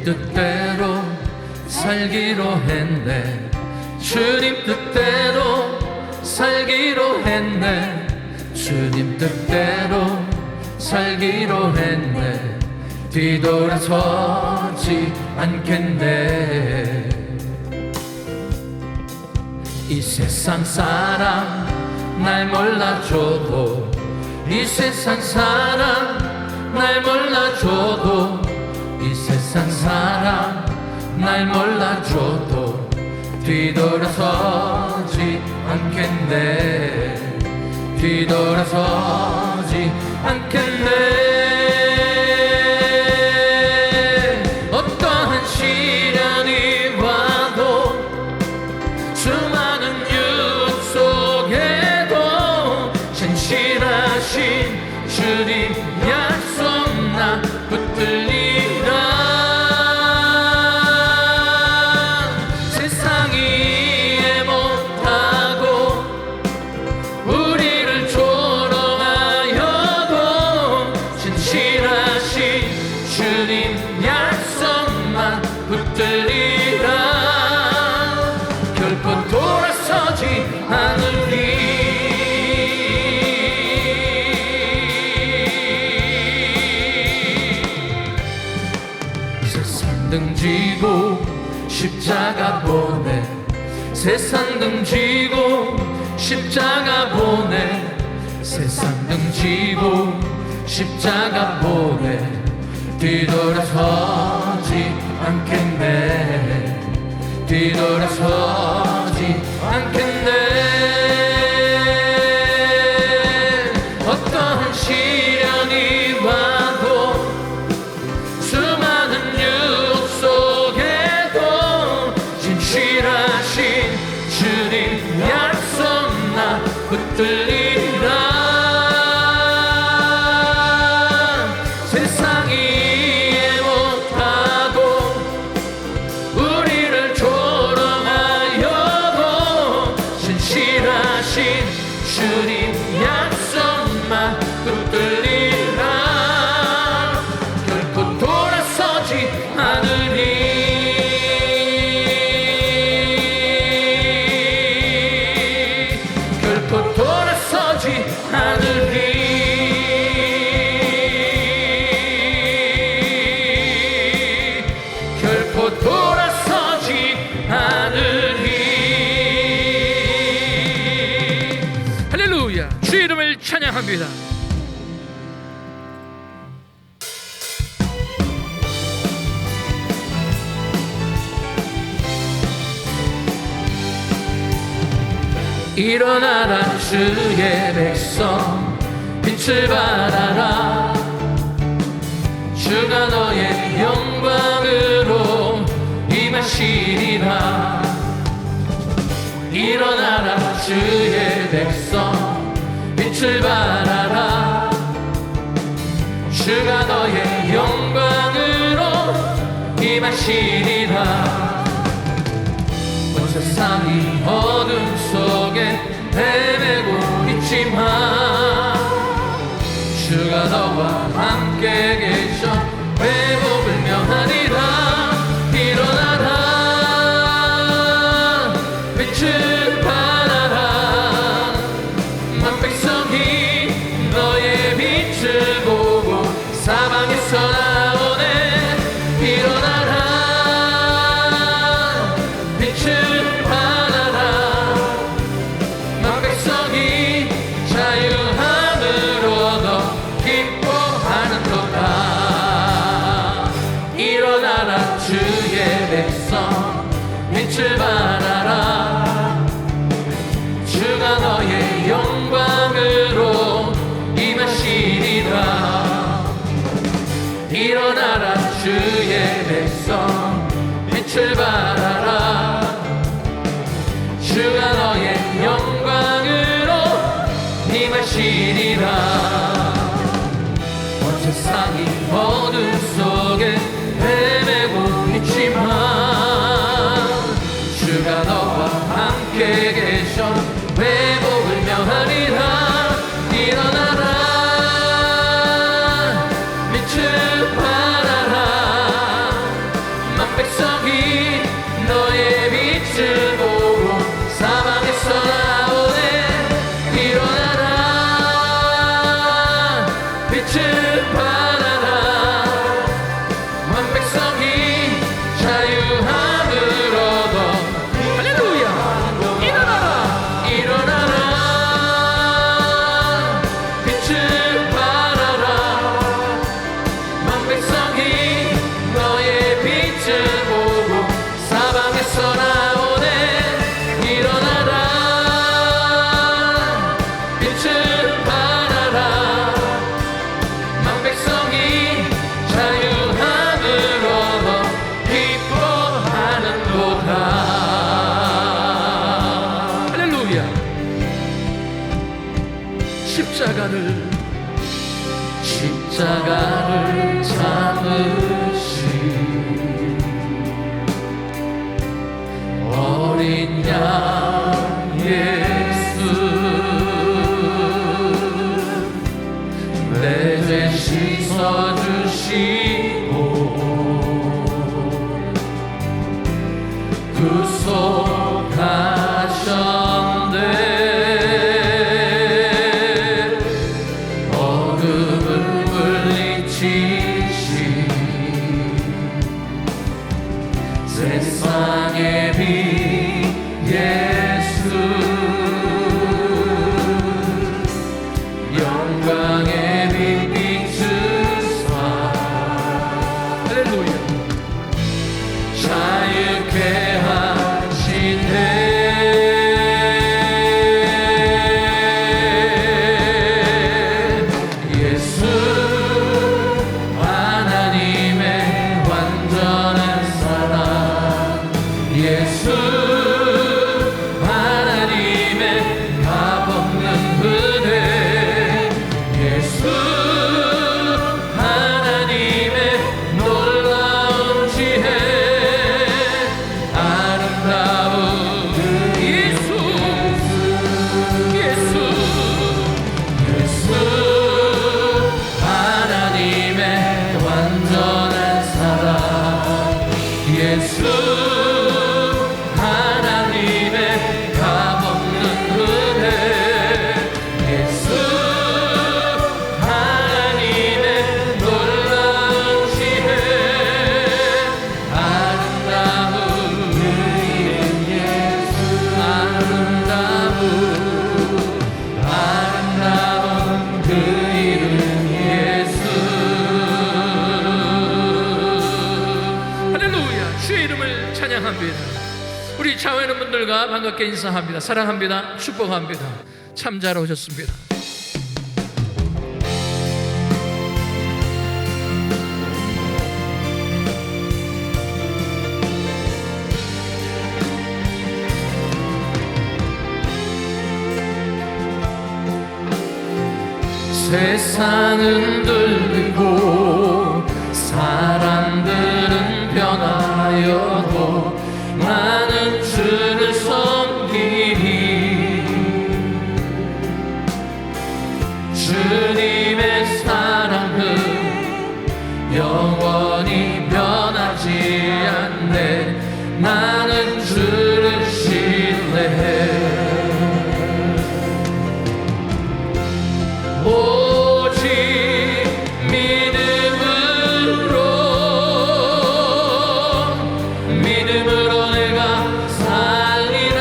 뜻대로 살기로 했네. 주님 뜻대로 살기로 했네. 주님 뜻대로 살기로 했네. 뒤돌아서지 않겠네. 이 세상 사람 날 몰라줘도, 이 세상 사람 날 몰라줘도, 이 세상 사람 날 몰라줘도 뒤돌아서지 않겠네. 뒤돌아서지 않겠네. 어떠한 시련이 와도, 수많은 유혹 속에도 진실하신 주님 약속 나 붙들리라. 세상이 이해 못하고 우리를 조롱하여도 진실하신 주님 약속만 붙들리라. 결코 돌아서지 않으리. 세상 등지고 십자가 보내, 세상 등지고 십자가 보내, 세상 등지고 십자가 보내. 뒤돌아서지 않겠네. 뒤돌아서지 않겠네. 어떠한 시련이 와도, 수많은 유혹 속에도 진실하신 주님 약속 나 붙들리라. 세상이 이해 못하고 우리를 조롱하여도 진실하신 주님 약속만 붙들리라. 결코 돌아서지 않으리. 결코 돌아서지 않으리. 결코 돌아서지 않으리. 할렐루야. 주 이름을 찬양합니다. 일어나라 주의 백성, 빛을 발하라. 주가 너의 영광으로 임하시리라. 일어나라 주의 백성, 빛을 발하라. 주가 너의 영광으로 임하시리라. 온 세상이 어둠 속에 헤매고 있지만 주가 너와 함께 계셔 회복을 명하리라. 일어나라 빛을 발하라. 만 백성이 너의 빛을 보고 사방에서 나오네. 일어나라 빛을 발하라. 만 백성이 자유함을 얻어 기뻐하는도다. 일어나라 주의 백성, 빛을 발하라. 주가 너의 영광으로 임하시리라. 일어나라 주의 백성, 빛을 발하라. 주가 너의 영광으로 임하시리라. 온 세상이 어둠 속에 헤매고 있지만 주가 너와 함께 계셔 회복을 명하리라. 일어나라 빛을 발하라. 십자가를 참으신 어린 양 예수 내 죄 씻어주시고 구속하셨네 어둠을 물리치신 세상의 빛 예수 영광의 빛 비추사 할렐루야 자유케 하시네 예수 하나님의 완전한 사랑 예수 하나님의 값없는 은혜 예수 하나님의 놀라운 지혜 아름다운 예수 예수 예수 하나님의 완전한 사랑 예수 하나님의 값없는 은혜 예수 하나님의 놀라운 지혜 아름다운 그 이름 예수 아름다운 그 이름 예수 할렐루야 주의 이름을 찬양합니다 우리 자외하는 분들과 반갑게 인사합니다 사랑합니다 축복합니다 참 잘 오셨습니다 세상은 들리고 사람들은 변하여도 나는 주를 섬기리 주님의 사랑은 영원히 변하지 않네 나는 주를 신뢰해 오직 믿음으로 내가 살리라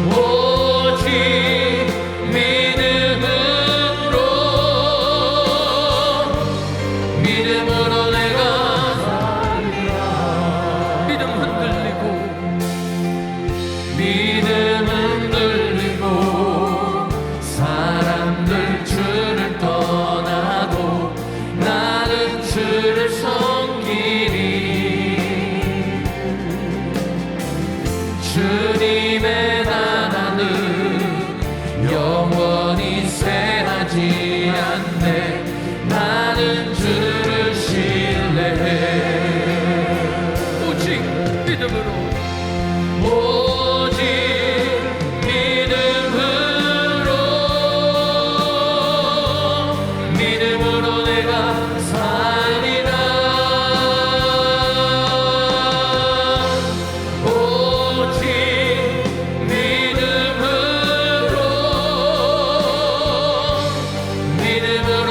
오직 믿음으로 내가 살리라 믿음 흔들리고 사람들 주를 떠나도 나는 주를 섬기리 주님의 나라는 영원히 쇠하지 않네 나는 주를 신뢰해 오직 믿음으로 믿음으로 내가 살리라 오직 믿음으로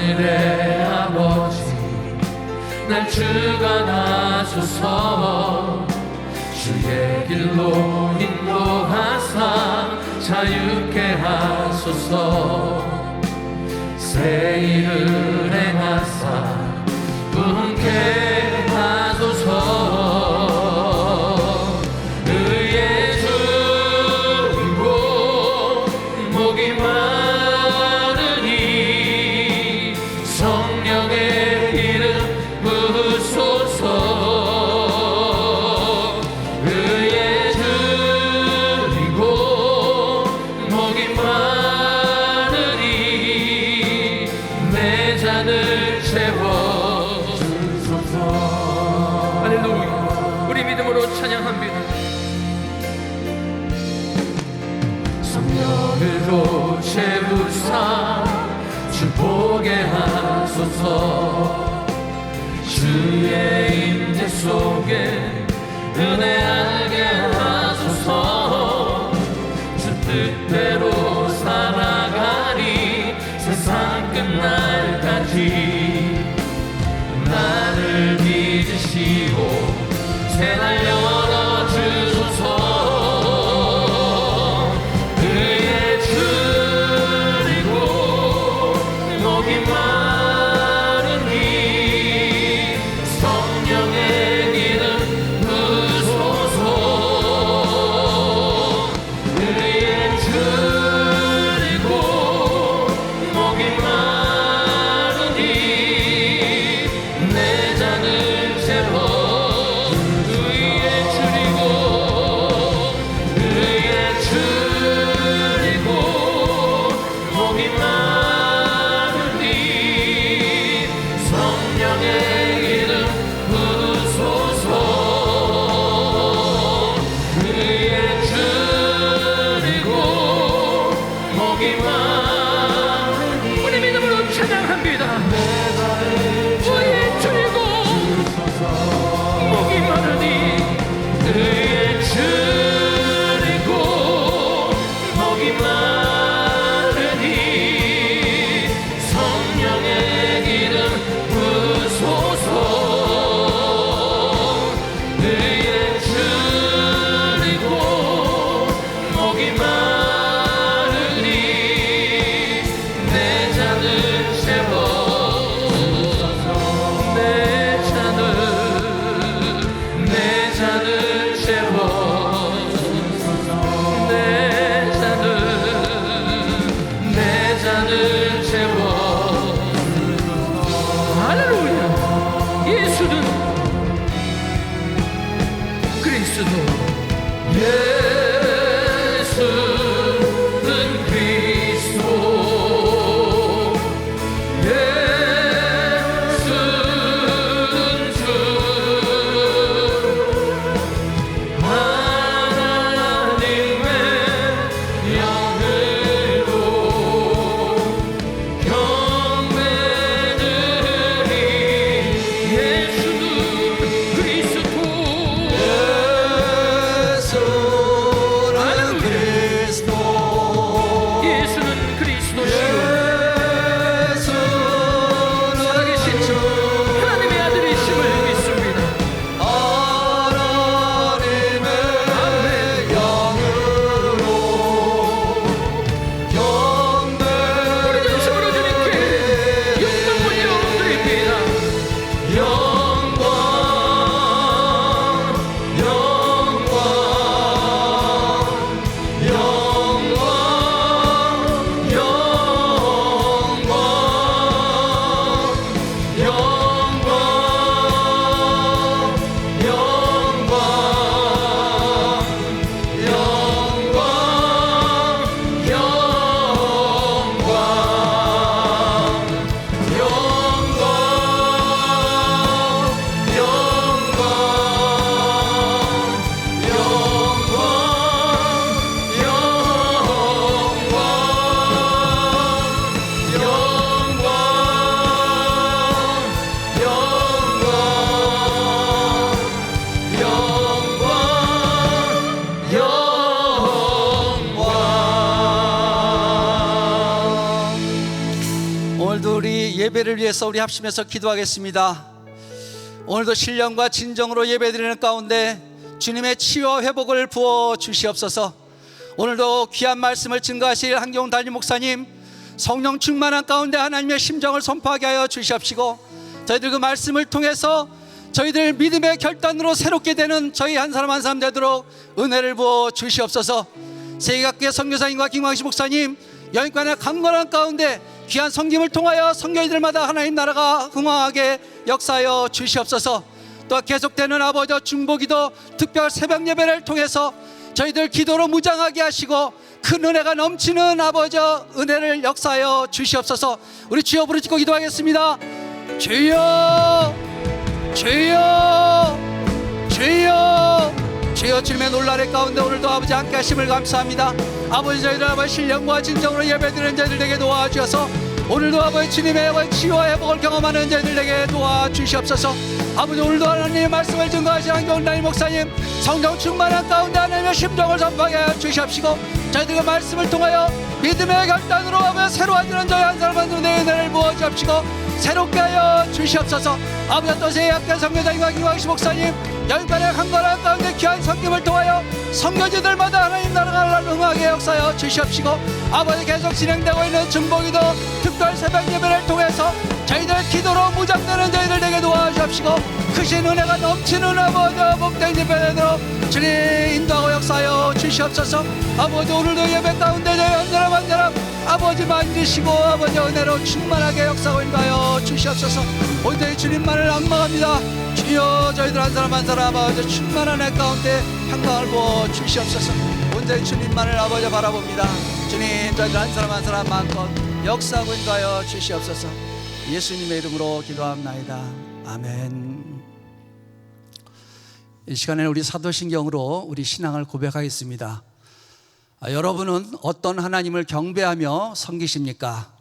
하늘의 아버지 날 주관하소서. 주의 길로 인도하사 자유케 하소서. 새 일을 행하사 부흥케 하소서. 의의 주이고 복이 많으니 성령의 이름 부으소서. 의의 주이고 복이 많으니 내 잔을 채워주소서. 할렐루야. 우리 믿음으로 찬양합니다. 성령으로 채우사 주 보게 하소서. 주의 임재 속에 은혜 알게 하소서. 주 뜻대로 살아가리 세상 끝날까지. 나를 믿으시고 새날 열어주소서. 의의 주이고 복이 많으니 성령의 기름 부으소서. 의의 주이고 복이 많으니 내 잔을 채워. 의의 주이고 복이 많으니 성령의 이름 부으소서. 의의 주이고 복이 많으니 우리 믿음으로 찬양합니다. 의의 주이고 복이 많으니 의의 주이고 복이 많으니 성령의 이름 부으소서. 의의 주이고 복이 많으니 내 잔을 채워. 내 잔을 채워. 내 잔을 채워. 할렐루야. 예수는 그리스도. 예수는 그리스도. 예수는 주. 하나님의 영으로 경배드리. 예수는 그리스도. 예수 오늘도 우리 예배를 위해서 우리 합심해서 기도하겠습니다. 오늘도 신령과 진정으로 예배드리는 가운데 주님의 치유와 회복을 부어 주시옵소서. 오늘도 귀한 말씀을 증거하실 한경훈 담임 목사님, 성령 충만한 가운데 하나님의 심정을 선포하게 하여 주시옵시고, 저희들 그 말씀을 통해서 저희들 믿음의 결단으로 새롭게 되는 저희 한 사람 한 사람 되도록 은혜를 부어 주시옵소서. 세계각계 선교사님과 김광식 목사님, 여인간의 강건한 가운데 귀한 섬김을 통하여 선교인들마다 하나님 나라가 흥왕하게 역사하여 주시옵소서. 또 계속되는 아버지 중보기도 특별 새벽 예배를 통해서 저희들 기도로 무장하게 하시고 큰 은혜가 넘치는 아버지 은혜를 역사하여 주시옵소서. 우리 주여 부르짖고 기도하겠습니다. 주여, 주여, 주여, 주여. 주님의 놀라의 가운데 오늘도 아버지 함께 하심을 감사합니다. 아버지, 저희들 아버지 신령과 진정으로 예배드리는 자들에게 도와주셔서 오늘도 아버지 주님의 치유와 회복을 경험하는 자들에게 도와주시옵소서. 아버지, 오늘도 하나님의 말씀을 증거하신 한경훈 담임 목사님, 성령 충만한 가운데 하나님의 심정을 선포하게 하여 주시옵시고, 저희들 그 말씀을 통하여 믿음의 결단으로 아버지 새로워지는 저희 한 사람 한 사람의 은혜를 부어주옵시고 새롭게 하여 주시옵소서. 아버지, 또 세계학교 선교사님과 김광식 목사님, 여기까지 강건한 가운데 귀한 섬김을 통하여 선교지들마다 하나님 나라가 흥하게 역사하여 주시옵시고, 아버지 계속 진행되고 있는 중보기도 특별 새벽 예배를 통해서 저희들 기도로 무장되는 저희들에게 도와주시옵시고, 크신 은혜가 넘치는 아버지 복된 예배대로 주님 인도하고 역사하여 주시옵소서. 아버지, 오늘도 예배 가운데 저희 한 사람 한 사람 아버지 만지시고 아버지 은혜로 충만하게 역사하고 인도하여 주시옵소서. 온전히 주님만을 앙망합니다. 주여, 저희들 한 사람 한 사람 아버지 충만한 애 가운데 평강을 부어 주시옵소서. 온전히 주님만을 아버지 바라봅니다. 주님, 저희들 한 사람 한 사람 마음껏 역사하고 인도하여 주시옵소서. 예수님의 이름으로 기도합나이다. 아멘. 이 시간에는 우리 사도신경으로 우리 신앙을 고백하겠습니다. 여러분은 어떤 하나님을 경배하며 섬기십니까?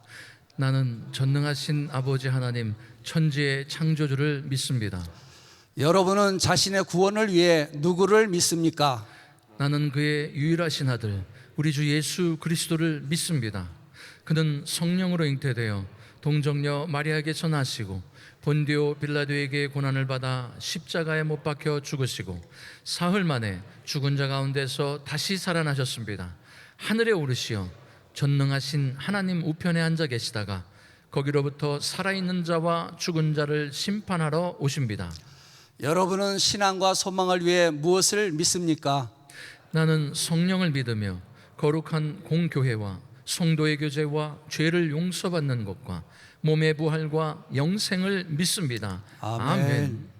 나는 전능하신 아버지 하나님, 천지의 창조주를 믿습니다. 여러분은 자신의 구원을 위해 누구를 믿습니까? 나는 그의 유일하신 아들, 우리 주 예수 그리스도를 믿습니다. 그는 성령으로 잉태되어 동정녀 마리아에게 전하시고 본디오 빌라도에게 고난을 받아 십자가에 못 박혀 죽으시고 사흘 만에 죽은 자 가운데서 다시 살아나셨습니다. 하늘에 오르시어 전능하신 하나님 우편에 앉아 계시다가 거기로부터 살아있는 자와 죽은 자를 심판하러 오십니다. 여러분은 신앙과 소망을 위해 무엇을 믿습니까? 나는 성령을 믿으며 거룩한 공교회와 성도의 교제와 죄를 용서받는 것과 몸의 부활과 영생을 믿습니다. 아멘.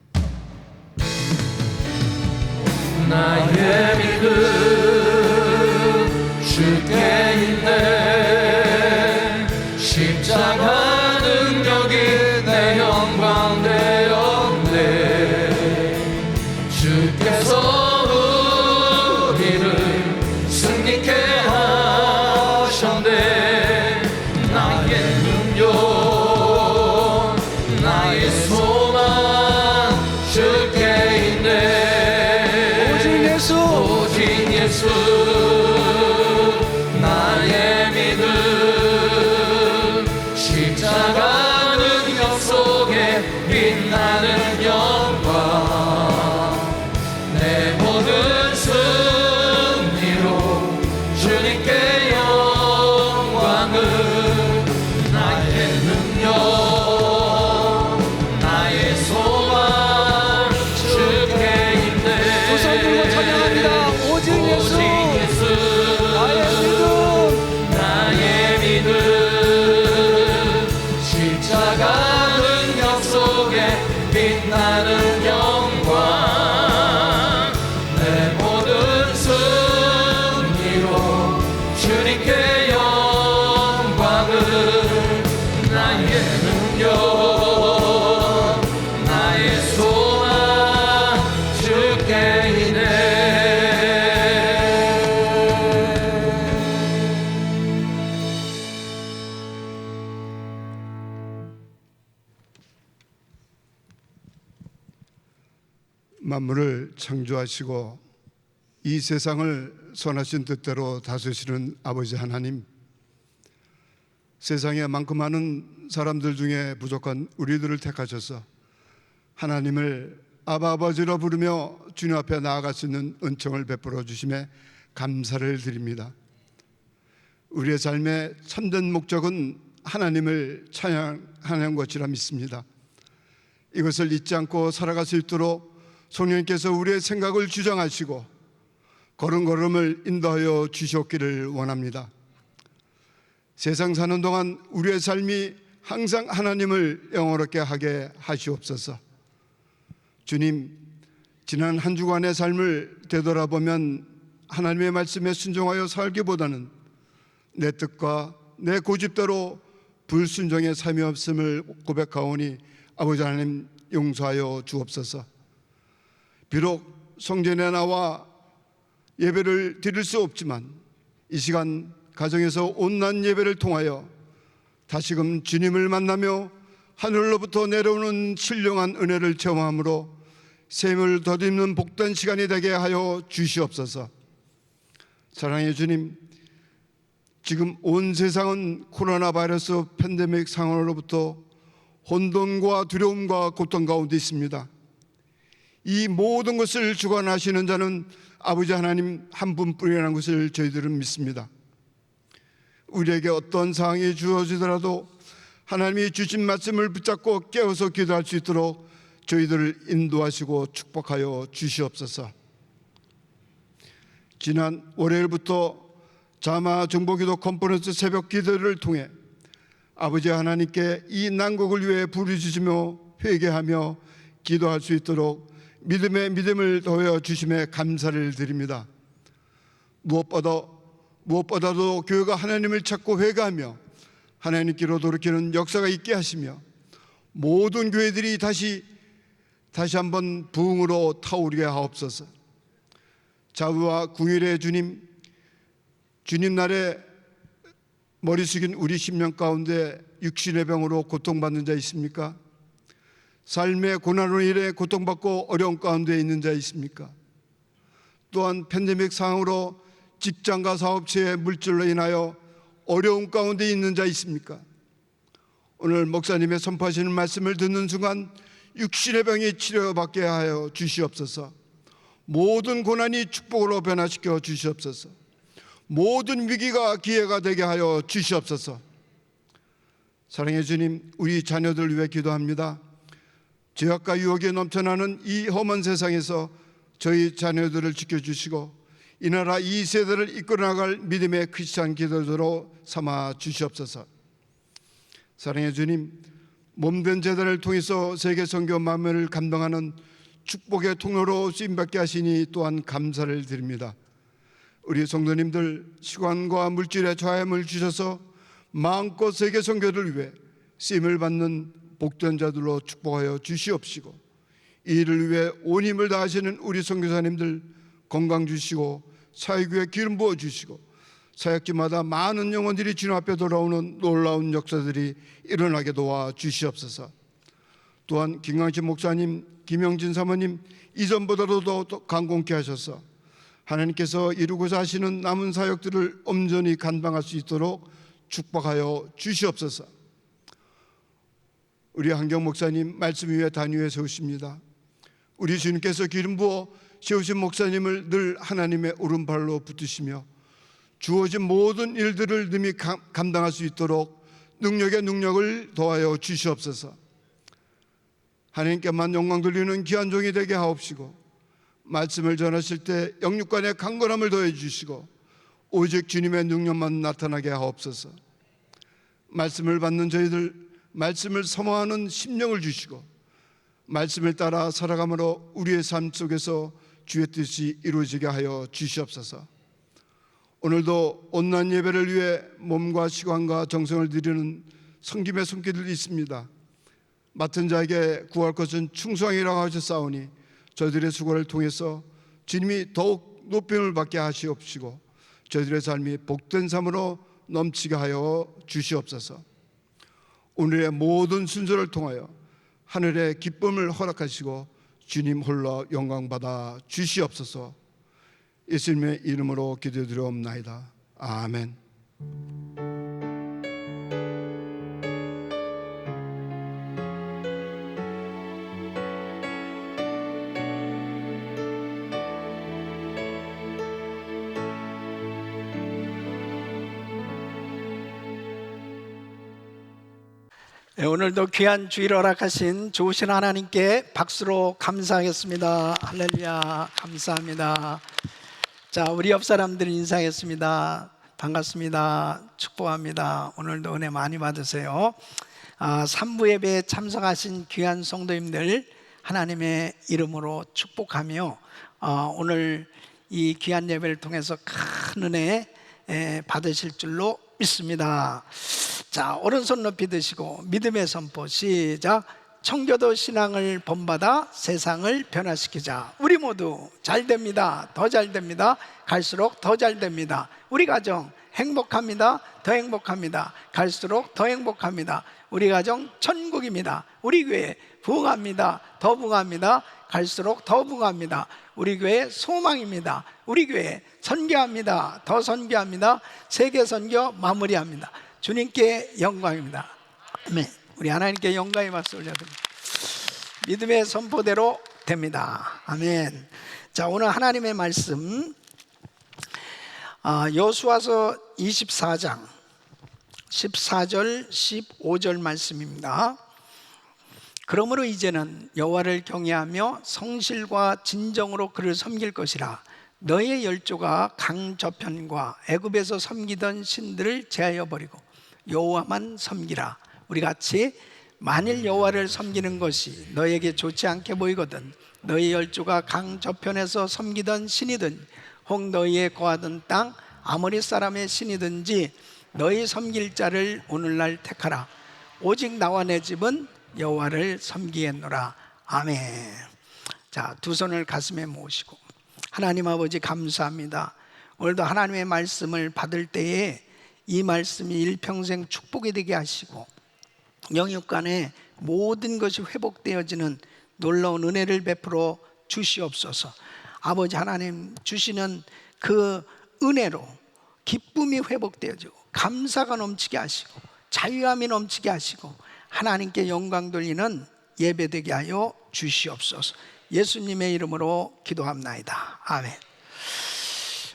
나의 믿음 주께 있네. 십자가 능력이 내 영광 되었네. 주께서 우리를 승리케 하셨네. 나의 능력, 나의 소망 주께 있네. 오직 예수, 오직 예수. 나의 믿음 십자가 능력 속에 빛나는 영광, 내 모든 승리로 주님께 영광을. 나의 능력, 나의 소망 주께 있네. 두 손 들고 찬양합니다. 오직 예수, 나의 믿음, 나의 믿음 십자가 능력 속에 빛나는 영광, 내 모든 승리로 주님께 영광을. 나의 능력, 나의 소망 주께 있네. 만물을 창조하시고 이 세상을 선하신 뜻대로 다스리시는 아버지 하나님, 세상에 많고 많은 사람들 중에 부족한 우리들을 택하셔서 하나님을 아버지로 부르며 주님 앞에 나아갈 수 있는 은총을 베풀어 주심에 감사를 드립니다. 우리의 삶의 참된 목적은 하나님을 찬양하는 것이라 믿습니다. 이것을 잊지 않고 살아갈 수 있도록 성령님께서 우리의 생각을 주장하시고 걸음걸음을 인도하여 주시옵기를 원합니다. 세상 사는 동안 우리의 삶이 항상 하나님을 영원롭게 하게 하시옵소서. 주님, 지난 한 주간의 삶을 되돌아보면 하나님의 말씀에 순종하여 살기보다는 내 뜻과 내 고집대로 불순종의 삶이 없음을 고백하오니 아버지 하나님 용서하여 주옵소서. 비록 성전에 나와 예배를 드릴 수 없지만 이 시간 가정에서 온난 예배를 통하여 다시금 주님을 만나며 하늘로부터 내려오는 신령한 은혜를 체험함으로 샘을 덧입는 복된 시간이 되게 하여 주시옵소서. 사랑의 주님, 지금 온 세상은 코로나 바이러스 팬데믹 상황으로부터 혼돈과 두려움과 고통 가운데 있습니다. 이 모든 것을 주관하시는 자는 아버지 하나님 한 분뿐이라는 것을 저희들은 믿습니다. 우리에게 어떤 상황이 주어지더라도 하나님이 주신 말씀을 붙잡고 깨어서 기도할 수 있도록 저희들을 인도하시고 축복하여 주시옵소서. 지난 월요일부터 자마 정보기도 컨퍼런스 새벽 기도를 통해 아버지 하나님께 이 난국을 위해 부르짖으며 회개하며 기도할 수 있도록 믿음의 믿음을 더하여 주심에 감사를 드립니다. 무엇보다도 교회가 하나님을 찾고 회개하며 하나님께로 돌이키는 역사가 있게 하시며 모든 교회들이 다시 한번 부흥으로 타오르게 하옵소서. 자비와 궁율의 주님 날에 머리 숙인 우리 심령 가운데 육신의 병으로 고통받는 자 있습니까? 삶의 고난으로 인해 고통받고 어려움 가운데 있는 자 있습니까? 또한 팬데믹 상황으로 직장과 사업체의 물질로 인하여 어려움 가운데 있는 자 있습니까? 오늘 목사님의 선포하시는 말씀을 듣는 순간 육신의 병이 치료받게 하여 주시옵소서. 모든 고난이 축복으로 변화시켜 주시옵소서. 모든 위기가 기회가 되게 하여 주시옵소서. 사랑의 주님, 우리 자녀들을 위해 기도합니다. 죄악과 유혹에 넘쳐나는 이 험한 세상에서 저희 자녀들을 지켜주시고 이 나라 이 세대를 이끌어나갈 믿음의 크리스찬 기도자로 삼아 주시옵소서. 사랑의 주님, 몸된 제단을 통해서 세계 선교 만면을 감당하는 축복의 통로로 쓰임받게 하시니 또한 감사를 드립니다. 우리 성도님들 시간과 물질의 자염을 주셔서 마음껏 세계 선교를 위해 쓰임을 받는 복된 자들로 축복하여 주시옵시고 이 일을 위해 온 힘을 다하시는 우리 선교사님들 건강 주시고 사역에 기름 부어 주시고 사역지마다 많은 영혼들이 주님 앞에 돌아오는 놀라운 역사들이 일어나게 도와 주시옵소서. 또한 김광식 목사님, 김영진 사모님 이전보다도 더 강건케 하셔서 하나님께서 이루고자 하시는 남은 사역들을 온전히 감당할 수 있도록 축복하여 주시옵소서. 우리 한경 목사님 말씀 위에 단위에 세우십니다. 우리 주님께서 기름 부어 세우신 목사님을 늘 하나님의 오른발로 붙드시며 주어진 모든 일들을 능히 감당할 수 있도록 능력의 능력을 더하여 주시옵소서. 하나님께만 영광 돌리는 귀한 종이 되게 하옵시고 말씀을 전하실 때 영육간의 강건함을 더해 주시고 오직 주님의 능력만 나타나게 하옵소서. 말씀을 받는 저희들 말씀을 사모하는 심령을 주시고 말씀을 따라 살아감으로 우리의 삶 속에서 주의 뜻이 이루어지게 하여 주시옵소서. 오늘도 온난 예배를 위해 몸과 시간과 정성을 드리는 성김의 손길들이 있습니다. 맡은 자에게 구할 것은 충성이라고 하셨사오니 저희들의 수고를 통해서 주님이 더욱 높임을 받게 하시옵시고 저희들의 삶이 복된 삶으로 넘치게 하여 주시옵소서. 오늘의 모든 순서를 통하여 하늘의 기쁨을 허락하시고 주님 홀로 영광받아 주시옵소서. 예수님의 이름으로 기도드리옵나이다. 아멘. 네, 오늘도 귀한 주일 허락하신 좋으신 하나님께 박수로 감사하겠습니다. 할렐루야, 감사합니다. 자, 우리 옆 사람들 인사하겠습니다. 반갑습니다. 축복합니다. 오늘도 은혜 많이 받으세요. 3부 예배에 참석하신 귀한 성도님들 하나님의 이름으로 축복하며 오늘 이 귀한 예배를 통해서 큰 은혜 받으실 줄로 믿습니다. 자, 오른손 높이 드시고 믿음의 선포 시작. 청교도 신앙을 본받아 세상을 변화시키자. 우리 모두 잘 됩니다. 더 잘 됩니다. 갈수록 더 잘 됩니다. 우리 가정 행복합니다. 더 행복합니다. 갈수록 더 행복합니다. 우리 가정 천국입니다. 우리 교회 부흥합니다. 더 부흥합니다. 갈수록 더 부흥합니다. 우리 교회 소망입니다. 우리 교회 선교합니다. 더 선교합니다. 세계 선교 마무리합니다. 주님께 영광입니다. 아멘. 우리 하나님께 영광의 박수 올려드립니다. 믿음의 선포대로 됩니다. 아멘. 자, 오늘 하나님의 말씀 여호수아서 24장 14절 15절 말씀입니다. 그러므로 이제는 여호와를 경외하며 성실과 진정으로 그를 섬길 것이라. 너의 열조가 강 저편과 애굽에서 섬기던 신들을 제하여 버리고 여호와만 섬기라. 우리 같이 만일 여호와를 섬기는 것이 너에게 좋지 않게 보이거든 너의 열조가 강 저편에서 섬기던 신이든 혹 너희의 거하던 땅 아모리 사람의 신이든지 너희 섬길 자를 오늘날 택하라. 오직 나와 내 집은 여호와를 섬기겠노라. 아멘. 자, 두 손을 가슴에 모으시고 하나님 아버지 감사합니다. 오늘도 하나님의 말씀을 받을 때에 이 말씀이 일평생 축복이 되게 하시고 영육간에 모든 것이 회복되어지는 놀라운 은혜를 베풀어 주시옵소서. 아버지 하나님 주시는 그 은혜로 기쁨이 회복되어지고 감사가 넘치게 하시고 자유함이 넘치게 하시고 하나님께 영광 돌리는 예배되게 하여 주시옵소서. 예수님의 이름으로 기도합나이다. 아멘.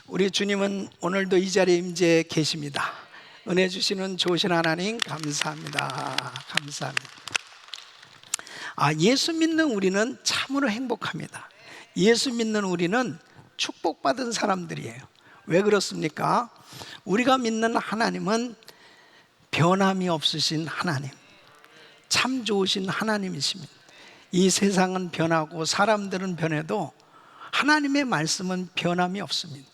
우리 주님은 오늘도 이 자리에 임재해 계십니다. 은혜 주시는 좋으신 하나님 감사합니다. 감사합니다. 예수 믿는 우리는 참으로 행복합니다. 예수 믿는 우리는 축복받은 사람들이에요. 왜 그렇습니까? 우리가 믿는 하나님은 변함이 없으신 하나님, 참 좋으신 하나님이십니다. 이 세상은 변하고 사람들은 변해도 하나님의 말씀은 변함이 없습니다.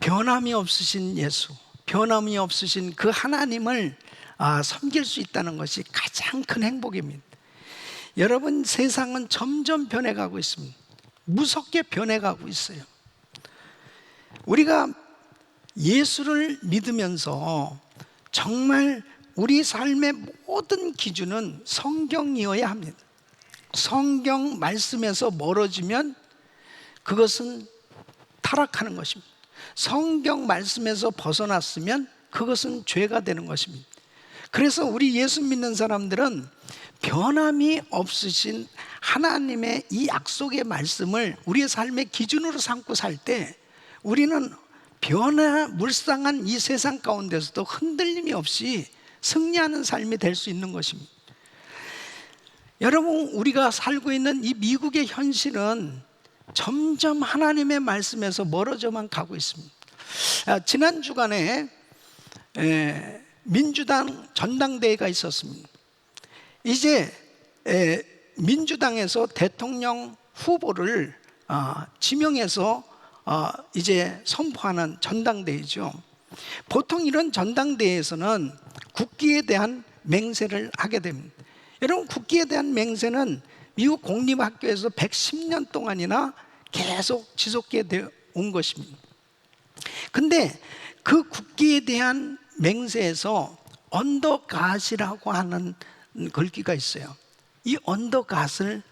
변함이 없으신 예수, 변함이 없으신 그 하나님을 섬길 수 있다는 것이 가장 큰 행복입니다. 여러분, 세상은 점점 변해가고 있습니다. 무섭게 변해가고 있어요. 우리가 예수를 믿으면서 정말 우리 삶의 모든 기준은 성경이어야 합니다. 성경 말씀에서 멀어지면 그것은 타락하는 것입니다. 성경 말씀에서 벗어났으면 그것은 죄가 되는 것입니다. 그래서 우리 예수 믿는 사람들은 변함이 없으신 하나님의 이 약속의 말씀을 우리의 삶의 기준으로 삼고 살 때 우리는 변화무쌍한 이 세상 가운데서도 흔들림이 없이 승리하는 삶이 될 수 있는 것입니다. 여러분, 우리가 살고 있는 이 미국의 현실은 점점 하나님의 말씀에서 멀어져만 가고 있습니다. 지난 주간에 민주당 전당대회가 있었습니다. 이제 민주당에서 대통령 후보를 지명해서 이제 선포하는 전당대회죠. 보통 이런 전당대회에서는 국기에 대한 맹세를 하게 됩니다. 여러분, 국기에 대한 맹세는 미국 공립학교에서 110년 동안이나 계속 지속되어 온 것입니다. 근데 그 국기에 대한 맹세에서 언더갓이라고 하는 글귀가 있어요. 이 언더갓을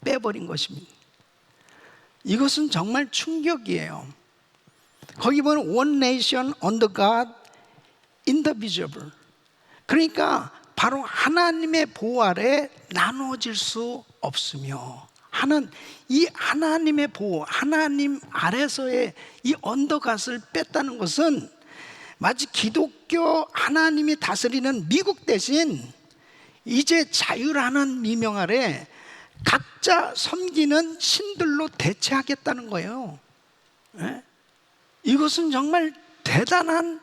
빼버린 것입니다. 이것은 정말 충격이에요. 거기 보면 One nation under God, indivisible. 그러니까 바로 하나님의 보호 아래 나누어질 수 없으며 이 하나님의 보호, 하나님 아래서의 이 언더갓을 뺐다는 것은 마치 기독교 하나님이 다스리는 미국 대신 이제 자유라는 미명 아래 각자 섬기는 신들로 대체하겠다는 거예요. 예? 이것은 정말 대단한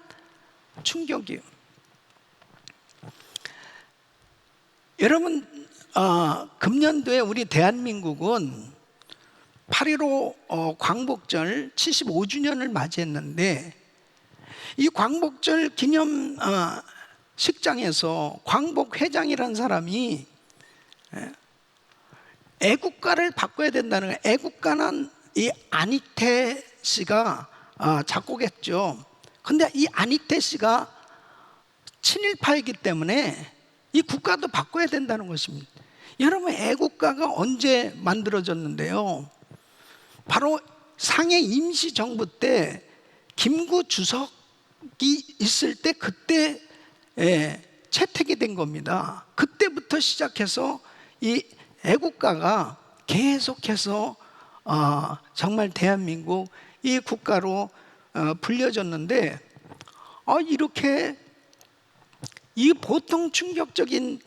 충격이에요. 여러분, 금년도에 우리 대한민국은 8.15 광복절 75주년을 맞이했는데, 이 광복절 기념 식장에서 광복회장이라는 사람이 애국가를 바꿔야 된다는 거예요. 애국가는 이 안익태 씨가 작곡했죠. 근데 이 안익태 씨가 친일파이기 때문에 이 국가도 바꿔야 된다는 것입니다. 여러분, 애국가가 언제 만들어졌는데요? 바로 상해 임시정부 때 김구 주석이 있을 때 그때 채택이 된 겁니다. 그때부터 시작해서 이 애국가가 계속해서 정말 대한민국 이 국가로 불려졌는데, 이렇게 이 보통 충격적인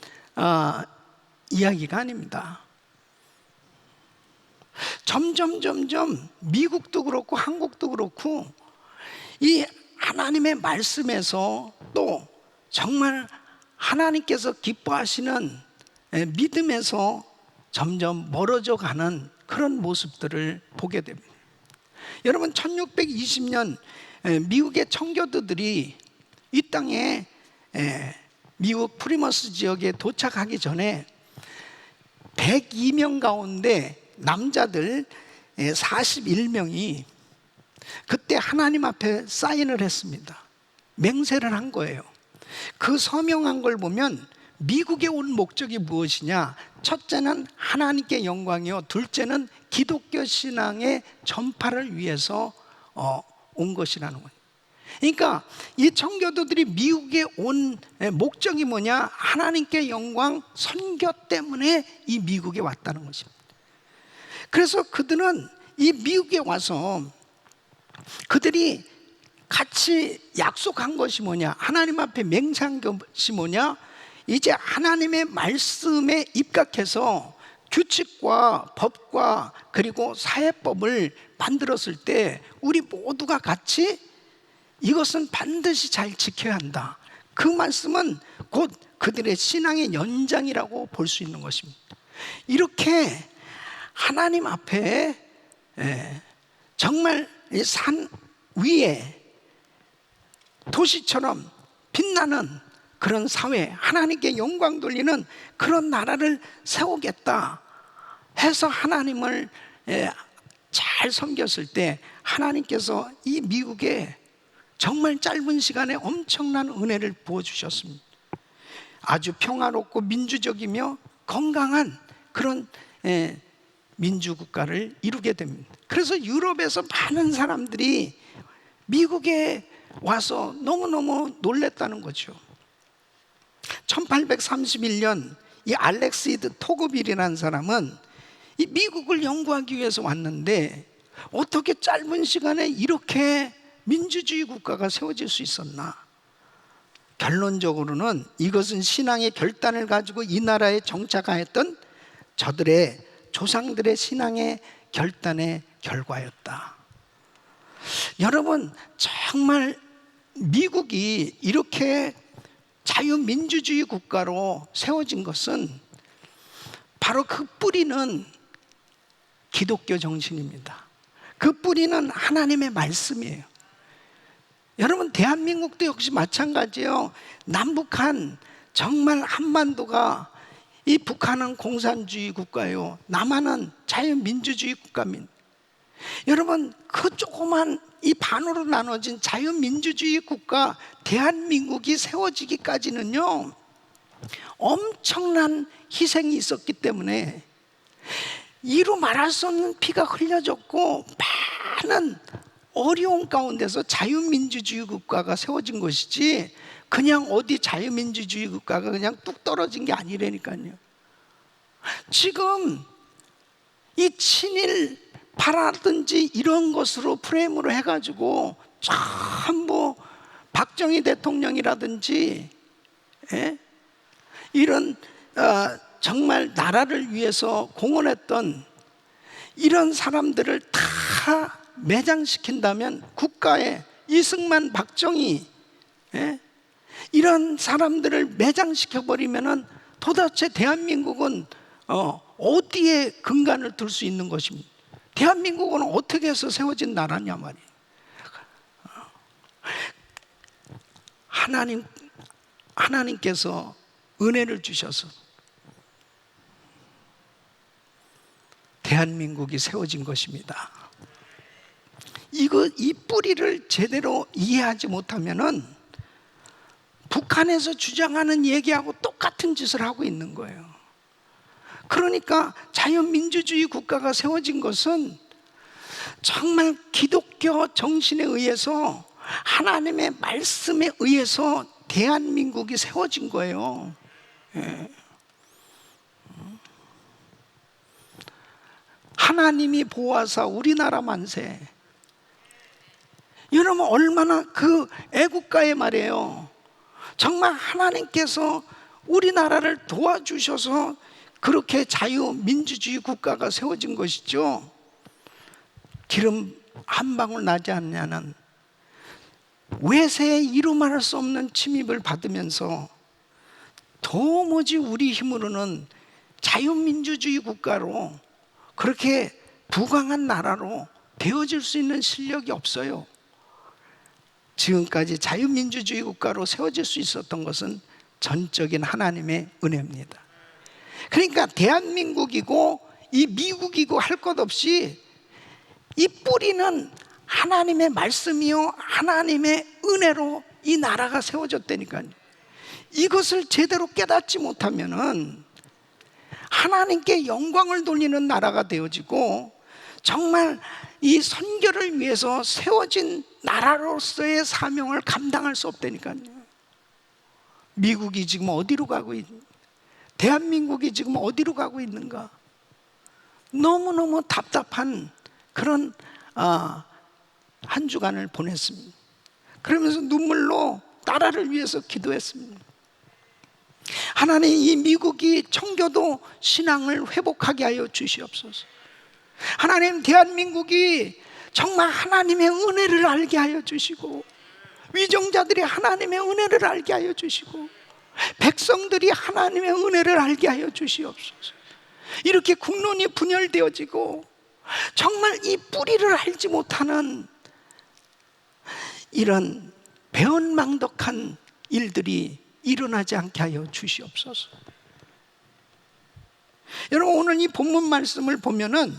이야기가 아닙니다. 점점 미국도 그렇고 한국도 그렇고 이 하나님의 말씀에서 또 정말 하나님께서 기뻐하시는 믿음에서 점점 멀어져 가는 그런 모습들을 보게 됩니다. 여러분, 1620년 미국의 청교도들이 이 땅에 미국 프리머스 지역에 도착하기 전에 102명 가운데 남자들 41명이 그때 하나님 앞에 사인을 했습니다. 맹세를 한 거예요. 그 서명한 걸 보면 미국에 온 목적이 무엇이냐? 첫째는 하나님께 영광이요, 둘째는 기독교 신앙의 전파를 위해서 온 것이라는 거예요. 그러니까 이 청교도들이 미국에 온 목적이 뭐냐? 하나님께 영광, 선교 때문에 이 미국에 왔다는 것입니다. 그래서 그들은 이 미국에 와서 그들이 같이 약속한 것이 뭐냐? 하나님 앞에 맹세한 것이 뭐냐? 이제 하나님의 말씀에 입각해서 규칙과 법과 그리고 사회법을 만들었을 때 우리 모두가 같이 이것은 반드시 잘 지켜야 한다. 그 말씀은 곧 그들의 신앙의 연장이라고 볼 수 있는 것입니다. 이렇게 하나님 앞에 정말 산 위에 도시처럼 빛나는 그런 사회, 하나님께 영광 돌리는 그런 나라를 세우겠다 해서 하나님을 잘 섬겼을 때 하나님께서 이 미국에 정말 짧은 시간에 엄청난 은혜를 부어주셨습니다. 아주 평화롭고 민주적이며 건강한 그런 민주국가를 이루게 됩니다. 그래서 유럽에서 많은 사람들이 미국에 와서 너무너무 놀랬다는 거죠. 1831년 이 알렉시드 토그빌이라는 사람은 이 미국을 연구하기 위해서 왔는데 어떻게 짧은 시간에 이렇게 민주주의 국가가 세워질 수 있었나? 결론적으로는 이것은 신앙의 결단을 가지고 이 나라에 정착하였던 저들의 조상들의 신앙의 결단의 결과였다. 여러분, 정말 미국이 이렇게 자유민주주의 국가로 세워진 것은 바로 그 뿌리는 기독교 정신입니다. 그 뿌리는 하나님의 말씀이에요. 여러분, 대한민국도 역시 마찬가지예요. 남북한 정말 한반도가 이 북한은 공산주의 국가요, 남한은 자유민주주의 국가입니다. 여러분, 그 조그만 이 반으로 나눠진 자유민주주의 국가 대한민국이 세워지기까지는요 엄청난 희생이 있었기 때문에 이루 말할 수 없는 피가 흘려졌고 많은 어려운 가운데서 자유민주주의 국가가 세워진 것이지 그냥 어디 자유민주주의 국가가 그냥 뚝 떨어진 게 아니라니까요. 지금 이 친일파라든지 이런 것으로 프레임으로 해가지고 전부 박정희 대통령이라든지 이런 정말 나라를 위해서 공헌했던 이런 사람들을 다 매장시킨다면, 국가에 이승만, 박정희, 이런 사람들을 매장시켜버리면 도대체 대한민국은 어디에 근간을 둘 수 있는 것입니까? 대한민국은 어떻게 해서 세워진 나라냐 말이에요. 하나님께서 은혜를 주셔서 대한민국이 세워진 것입니다. 이 뿌리를 제대로 이해하지 못하면은 북한에서 주장하는 얘기하고 똑같은 짓을 하고 있는 거예요. 그러니까 자유민주주의 국가가 세워진 것은 정말 기독교 정신에 의해서, 하나님의 말씀에 의해서 대한민국이 세워진 거예요. 하나님이 보호하사 우리나라 만세. 여러분, 얼마나 그 애국가의 말이에요. 정말 하나님께서 우리나라를 도와주셔서 그렇게 자유민주주의 국가가 세워진 것이죠. 기름 한 방울 나지 않냐는 외세의 이루 말할 수 없는 침입을 받으면서 도무지 우리 힘으로는 자유민주주의 국가로, 그렇게 부강한 나라로 되어질 수 있는 실력이 없어요. 지금까지 자유민주주의 국가로 세워질 수 있었던 것은 전적인 하나님의 은혜입니다. 그러니까 대한민국이고 이 미국이고 할 것 없이 이 뿌리는 하나님의 말씀이요, 하나님의 은혜로 이 나라가 세워졌다니까요. 이것을 제대로 깨닫지 못하면은 하나님께 영광을 돌리는 나라가 되어지고, 정말 이 선교를 위해서 세워진 나라로서의 사명을 감당할 수 없다니까요. 미국이 지금 어디로 가고 대한민국이 지금 어디로 가고 있는가? 너무너무 답답한 그런 한 주간을 보냈습니다. 그러면서 눈물로 나라를 위해서 기도했습니다. 하나님, 이 미국이 청교도 신앙을 회복하게 하여 주시옵소서. 하나님, 대한민국이 정말 하나님의 은혜를 알게 하여 주시고, 위정자들이 하나님의 은혜를 알게 하여 주시고, 백성들이 하나님의 은혜를 알게 하여 주시옵소서. 이렇게 국론이 분열되어지고 정말 이 뿌리를 알지 못하는 이런 배은망덕한 일들이 일어나지 않게 하여 주시옵소서. 여러분, 오늘 이 본문 말씀을 보면은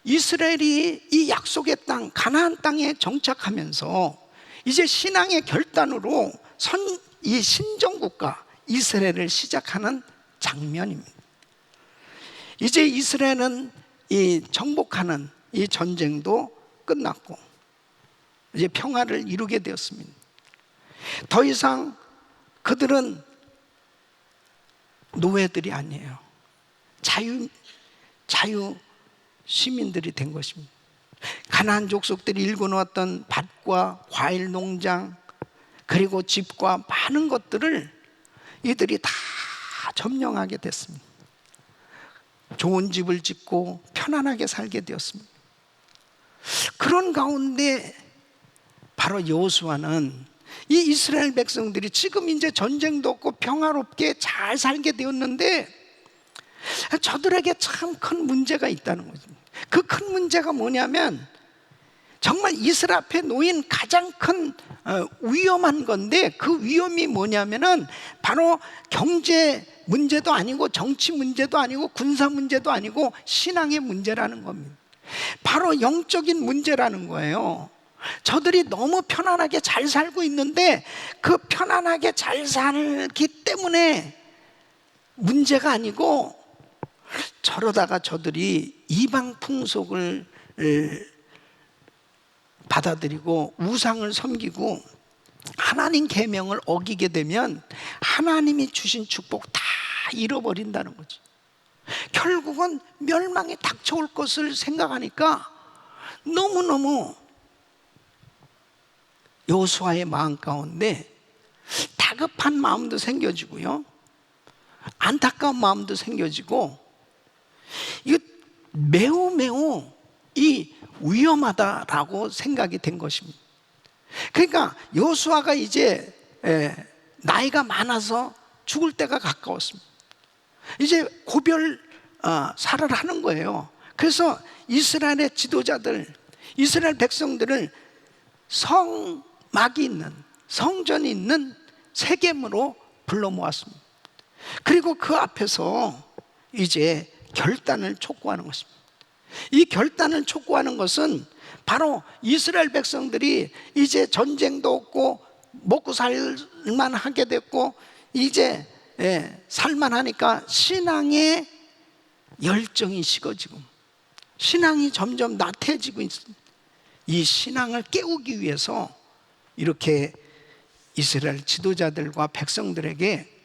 이스라엘이 이 약속의 땅, 가나안 땅에 정착하면서 이제 신앙의 결단으로 이 신정국가 이스라엘을 시작하는 장면입니다. 이제 이스라엘은 이 정복하는 이 전쟁도 끝났고 이제 평화를 이루게 되었습니다. 더 이상 그들은 노예들이 아니에요. 자유 시민들이 된 것입니다. 가나안 족속들이 일궈놓았던 밭과 과일 농장, 그리고 집과 많은 것들을 이들이 다 점령하게 됐습니다. 좋은 집을 짓고 편안하게 살게 되었습니다. 그런 가운데 바로 여호수아는 이 이스라엘 백성들이 지금 이제 전쟁도 없고 평화롭게 잘 살게 되었는데 저들에게 참 큰 문제가 있다는 거죠. 그 큰 문제가 뭐냐면 정말 이스라엘 앞에 놓인 가장 큰 위험한 건데, 그 위험이 뭐냐면은 바로 경제 문제도 아니고 정치 문제도 아니고 군사 문제도 아니고 신앙의 문제라는 겁니다. 바로 영적인 문제라는 거예요. 저들이 너무 편안하게 잘 살고 있는데 그 편안하게 잘 살기 때문에 문제가 아니고, 저러다가 저들이 이방 풍속을 받아들이고 우상을 섬기고 하나님 계명을 어기게 되면 하나님이 주신 축복 다 잃어버린다는 거죠. 결국은 멸망이 닥쳐올 것을 생각하니까 너무너무 여호수아의 마음 가운데 다급한 마음도 생겨지고요, 안타까운 마음도 생겨지고, 이거 매우 이 위험하다라고 생각이 된 것입니다. 그러니까 여호수아가 이제 나이가 많아서 죽을 때가 가까웠습니다. 이제 고별사를 하는 거예요. 그래서 이스라엘의 지도자들, 이스라엘 백성들을 성막이 있는, 성전이 있는 세겜으로 불러 모았습니다. 그리고 그 앞에서 이제 결단을 촉구하는 것입니다. 이 결단을 촉구하는 것은 바로 이스라엘 백성들이 이제 전쟁도 없고 먹고 살만 하게 됐고 이제 살만하니까 신앙의 열정이 식어지고 신앙이 점점 나태해지고 있습니다. 이 신앙을 깨우기 위해서 이렇게 이스라엘 지도자들과 백성들에게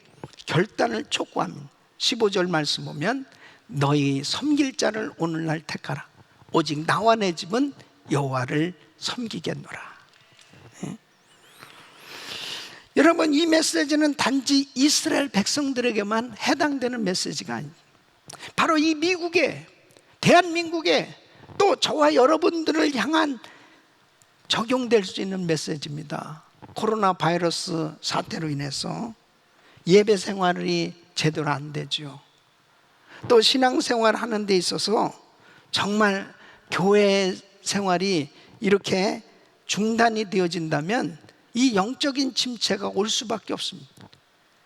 결단을 촉구합니다. 15절 말씀 보면 너희 섬길 자를 오늘날 택하라. 오직 나와 내 집은 여호와를 섬기겠노라. 여러분, 이 메시지는 단지 이스라엘 백성들에게만 해당되는 메시지가 아닙니다. 바로 이 미국에, 대한민국에, 또 저와 여러분들을 향한 적용될 수 있는 메시지입니다. 코로나 바이러스 사태로 인해서 예배 생활이 제대로 안 되죠. 또 신앙생활 하는 데 있어서 정말 교회 생활이 이렇게 중단이 되어진다면 이 영적인 침체가 올 수밖에 없습니다.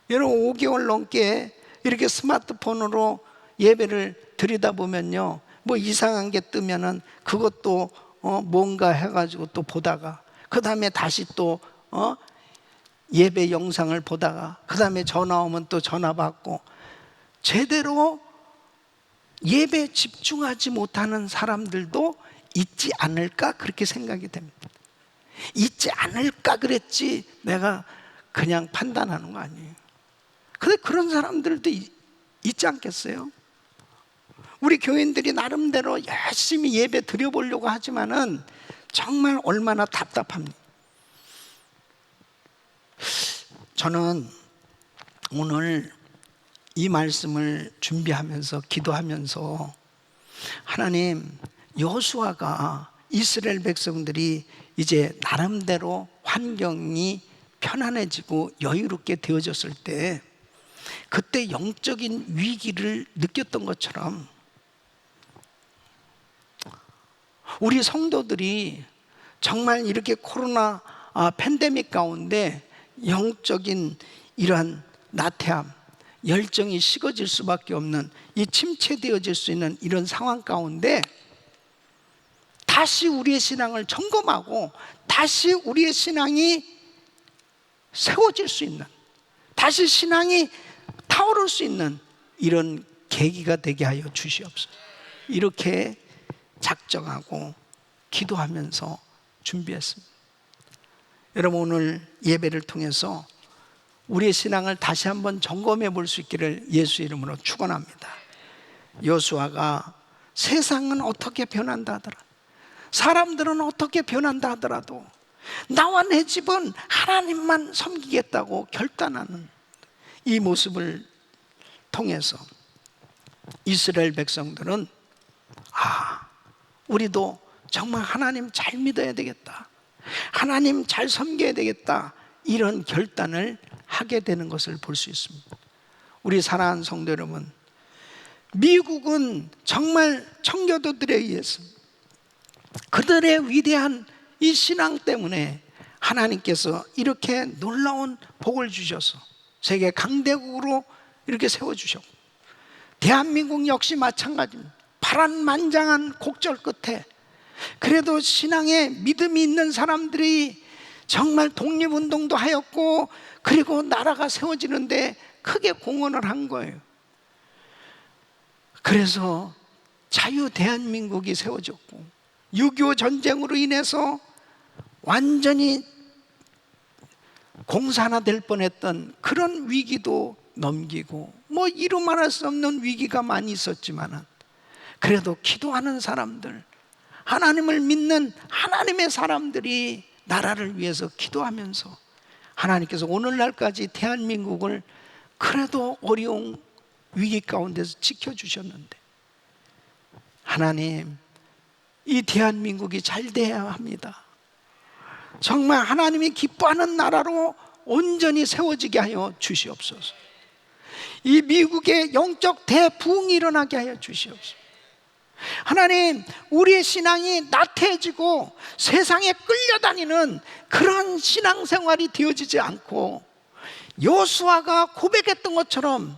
여러분, 5개월 넘게 이렇게 스마트폰으로 예배를 드리다 보면요, 뭐 이상한 게 뜨면은 그것도 뭔가 해가지고 또 보다가 그 다음에 다시 또 예배 영상을 보다가 그 다음에 전화 오면 또 전화 받고, 제대로 예배에 집중하지 못하는 사람들도 있지 않을까 그렇게 생각이 됩니다. 있지 않을까 그랬지 내가 그냥 판단하는 거 아니에요. 근데 그런 사람들도 있지 않겠어요? 우리 교인들이 나름대로 열심히 예배 드려보려고 하지만은 정말 얼마나 답답합니다. 저는 오늘 이 말씀을 준비하면서 기도하면서 하나님, 여호수아가 이스라엘 백성들이 이제 나름대로 환경이 편안해지고 여유롭게 되어졌을 때 그때 영적인 위기를 느꼈던 것처럼 우리 성도들이 정말 이렇게 코로나 팬데믹 가운데 영적인 이러한 나태함, 열정이 식어질 수밖에 없는, 이 침체되어질 수 있는 이런 상황 가운데 다시 우리의 신앙을 점검하고 다시 우리의 신앙이 세워질 수 있는, 다시 신앙이 타오를 수 있는 이런 계기가 되게 하여 주시옵소서. 이렇게 작정하고 기도하면서 준비했습니다. 여러분, 오늘 예배를 통해서 우리의 신앙을 다시 한번 점검해 볼 수 있기를 예수 이름으로 축원합니다. 여호수아가 세상은 어떻게 변한다 하더라도, 사람들은 어떻게 변한다 하더라도 나와 내 집은 하나님만 섬기겠다고 결단하는 이 모습을 통해서 이스라엘 백성들은 우리도 정말 하나님 잘 믿어야 되겠다, 하나님 잘 섬겨야 되겠다, 이런 결단을 하게 되는 것을 볼 수 있습니다. 우리 사랑하는 성도 여러분, 미국은 정말 청교도들에 의해서 그들의 위대한 이 신앙 때문에 하나님께서 이렇게 놀라운 복을 주셔서 세계 강대국으로 이렇게 세워주셨고, 대한민국 역시 마찬가지입니다. 파란만장한 곡절 끝에 그래도 신앙에 믿음이 있는 사람들이 정말 독립운동도 하였고, 그리고 나라가 세워지는데 크게 공헌을 한 거예요. 그래서 자유 대한민국이 세워졌고, 6.25 전쟁으로 인해서 완전히 공산화될 뻔했던 그런 위기도 넘기고, 뭐 이루 말할 수 없는 위기가 많이 있었지만 그래도 기도하는 사람들, 하나님을 믿는 하나님의 사람들이 나라를 위해서 기도하면서 하나님께서 오늘날까지 대한민국을 그래도 어려운 위기 가운데서 지켜주셨는데, 하나님, 이 대한민국이 잘 돼야 합니다. 정말 하나님이 기뻐하는 나라로 온전히 세워지게 하여 주시옵소서. 이 미국의 영적 대부흥이 일어나게 하여 주시옵소서. 하나님, 우리의 신앙이 나태해지고 세상에 끌려다니는 그런 신앙생활이 되어지지 않고, 여호수아가 고백했던 것처럼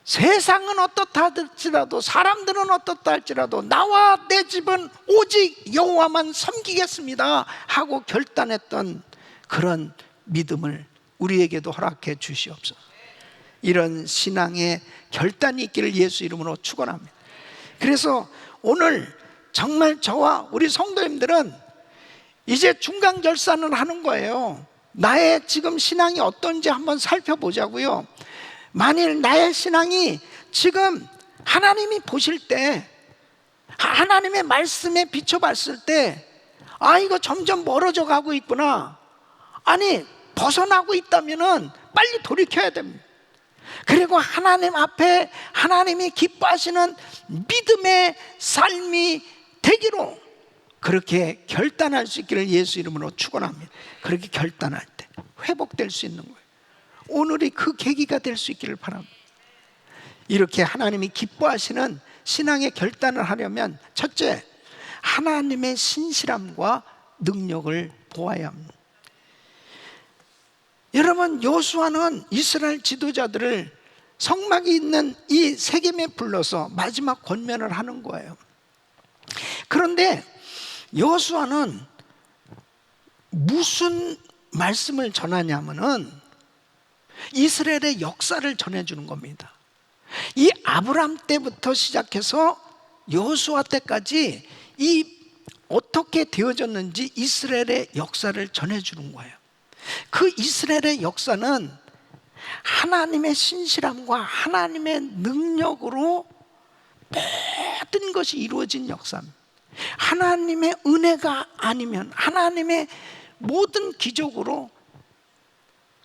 세상은 어떻다 할지라도, 사람들은 어떻다 할지라도 나와 내 집은 오직 여호와만 섬기겠습니다 하고 결단했던 그런 믿음을 우리에게도 허락해 주시옵소서. 이런 신앙의 결단이 있기를 예수 이름으로 축원합니다. 그래서 오늘 정말 저와 우리 성도님들은 이제 중간 결산을 하는 거예요. 나의 지금 신앙이 어떤지 한번 살펴보자고요. 만일 나의 신앙이 지금 하나님이 보실 때, 하나님의 말씀에 비춰봤을 때, 아, 이거 점점 멀어져 가고 있구나, 아니 벗어나고 있다면은 빨리 돌이켜야 됩니다. 그리고 하나님 앞에 하나님이 기뻐하시는 믿음의 삶이 되기로 그렇게 결단할 수 있기를 예수 이름으로 축원합니다. 그렇게 결단할 때 회복될 수 있는 거예요. 오늘이 그 계기가 될 수 있기를 바랍니다. 이렇게 하나님이 기뻐하시는 신앙의 결단을 하려면, 첫째, 하나님의 신실함과 능력을 보아야 합니다. 여러분, 여호수아는 이스라엘 지도자들을 성막이 있는 이 세겜에 불러서 마지막 권면을 하는 거예요. 그런데 여호수아는 무슨 말씀을 전하냐면은 이스라엘의 역사를 전해주는 겁니다. 이 아브람 때부터 시작해서 여호수아 때까지 이 어떻게 되어졌는지 이스라엘의 역사를 전해주는 거예요. 그 이스라엘의 역사는 하나님의 신실함과 하나님의 능력으로 모든 것이 이루어진 역사입니다. 하나님의 은혜가 아니면, 하나님의 모든 기적으로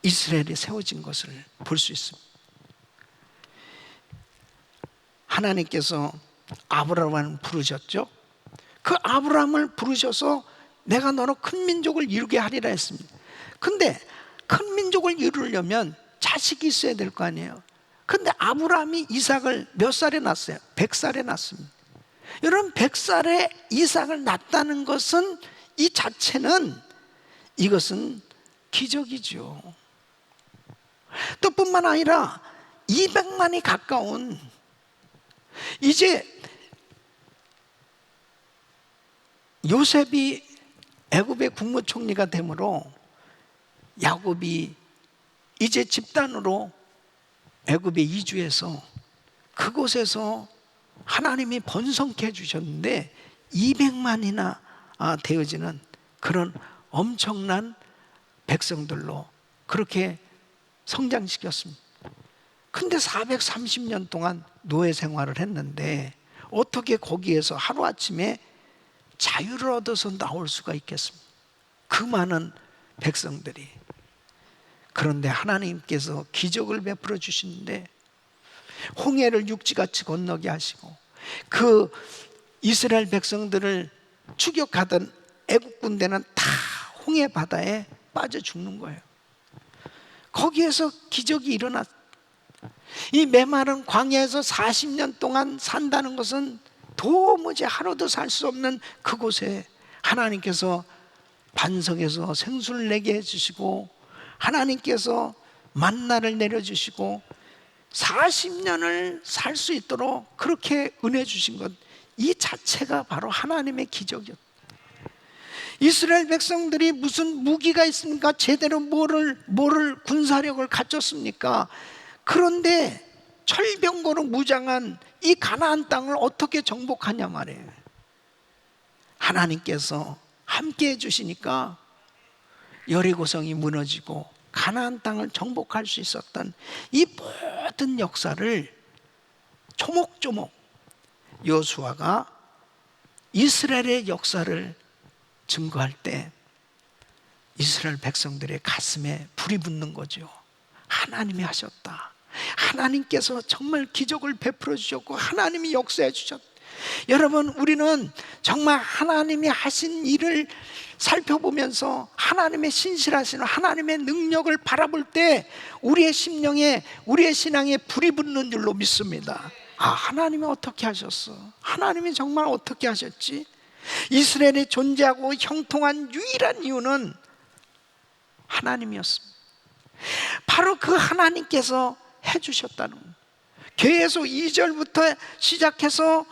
이스라엘이 세워진 것을 볼 수 있습니다. 하나님께서 아브라함을 부르셨죠. 그 아브라함을 부르셔서 내가 너로 큰 민족을 이루게 하리라 했습니다. 근데 큰 민족을 이루려면 자식이 있어야 될 거 아니에요. 근데 아브라함이 이삭을 몇 살에 낳았어요? 100살에 낳습니다. 여러분, 100살에 이삭을 낳았다는 것은, 이 자체는, 이것은 기적이죠. 또 뿐만 아니라 200만이 가까운, 이제 요셉이 애굽의 국무총리가 되므로 야곱이 이제 집단으로 애굽에 이주해서 그곳에서 하나님이 번성케 해주셨는데 200만이나 되어지는 그런 엄청난 백성들로 그렇게 성장시켰습니다. 근데 430년 동안 노예 생활을 했는데 어떻게 거기에서 하루아침에 자유를 얻어서 나올 수가 있겠습니까? 그 많은 백성들이. 그런데 하나님께서 기적을 베풀어 주시는데 홍해를 육지같이 건너게 하시고, 그 이스라엘 백성들을 추격하던 애국 군대는 다 홍해 바다에 빠져 죽는 거예요. 거기에서 기적이 일어났. 이 메마른 광야에서 40년 동안 산다는 것은 도무지 하루도 살 수 없는 그곳에 하나님께서 반석에서 생수를 내게 해주시고, 하나님께서 만나를 내려주시고 40년을 살 수 있도록 그렇게 은혜 주신 것, 이 자체가 바로 하나님의 기적이었다. 이스라엘 백성들이 무슨 무기가 있습니까? 제대로 뭐를 군사력을 갖췄습니까? 그런데 철병거로 무장한 이 가나안 땅을 어떻게 정복하냐 말이에요. 하나님께서 함께 해주시니까 여리고성이 무너지고 가나안 땅을 정복할 수 있었던 이 모든 역사를 조목조목 여호수아가 이스라엘의 역사를 증거할 때 이스라엘 백성들의 가슴에 불이 붙는 거죠. 하나님이 하셨다. 하나님께서 정말 기적을 베풀어 주셨고 하나님이 역사해 주셨. 여러분, 우리는 정말 하나님이 하신 일을 살펴보면서 하나님의 신실하신 하나님의 능력을 바라볼 때 우리의 심령에, 우리의 신앙에 불이 붙는 줄로 믿습니다. 아, 하나님이 어떻게 하셨어? 하나님이 정말 어떻게 하셨지? 이스라엘이 존재하고 형통한 유일한 이유는 하나님이었습니다. 바로 그 하나님께서 해주셨다는 거예요. 계속 2절부터 시작해서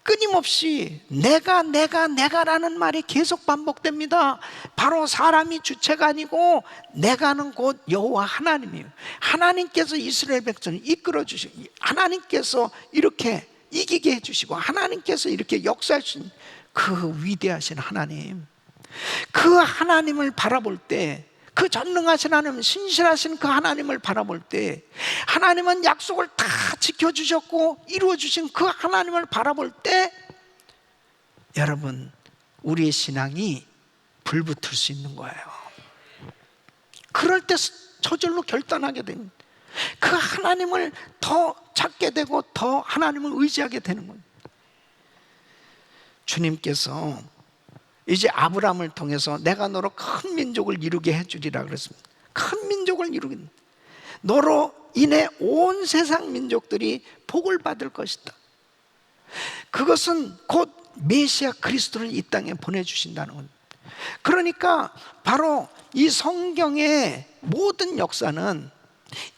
끊임없이 내가라는 말이 계속 반복됩니다. 바로 사람이 주체가 아니고 내가는 곧 여호와 하나님이에요. 하나님께서 이스라엘 백성을 이끌어 주시고, 하나님께서 이렇게 이기게 해주시고, 하나님께서 이렇게 역사하신 그 위대하신 하나님, 그 하나님을 바라볼 때, 그 전능하신 하나님, 신실하신 그 하나님을 바라볼 때, 하나님은 약속을 다 지켜주셨고 이루어주신 그 하나님을 바라볼 때, 여러분, 우리의 신앙이 불붙을 수 있는 거예요. 그럴 때 저절로 결단하게 됩니다. 그 하나님을 더 찾게 되고 더 하나님을 의지하게 되는 거예요. 주님께서 이제 아브라함을 통해서 내가 너로 큰 민족을 이루게 해주리라 그랬습니다. 큰 민족을 이루게, 너로 인해 온 세상 민족들이 복을 받을 것이다. 그것은 곧 메시아 그리스도를 이 땅에 보내주신다는 겁니다. 그러니까 바로 이 성경의 모든 역사는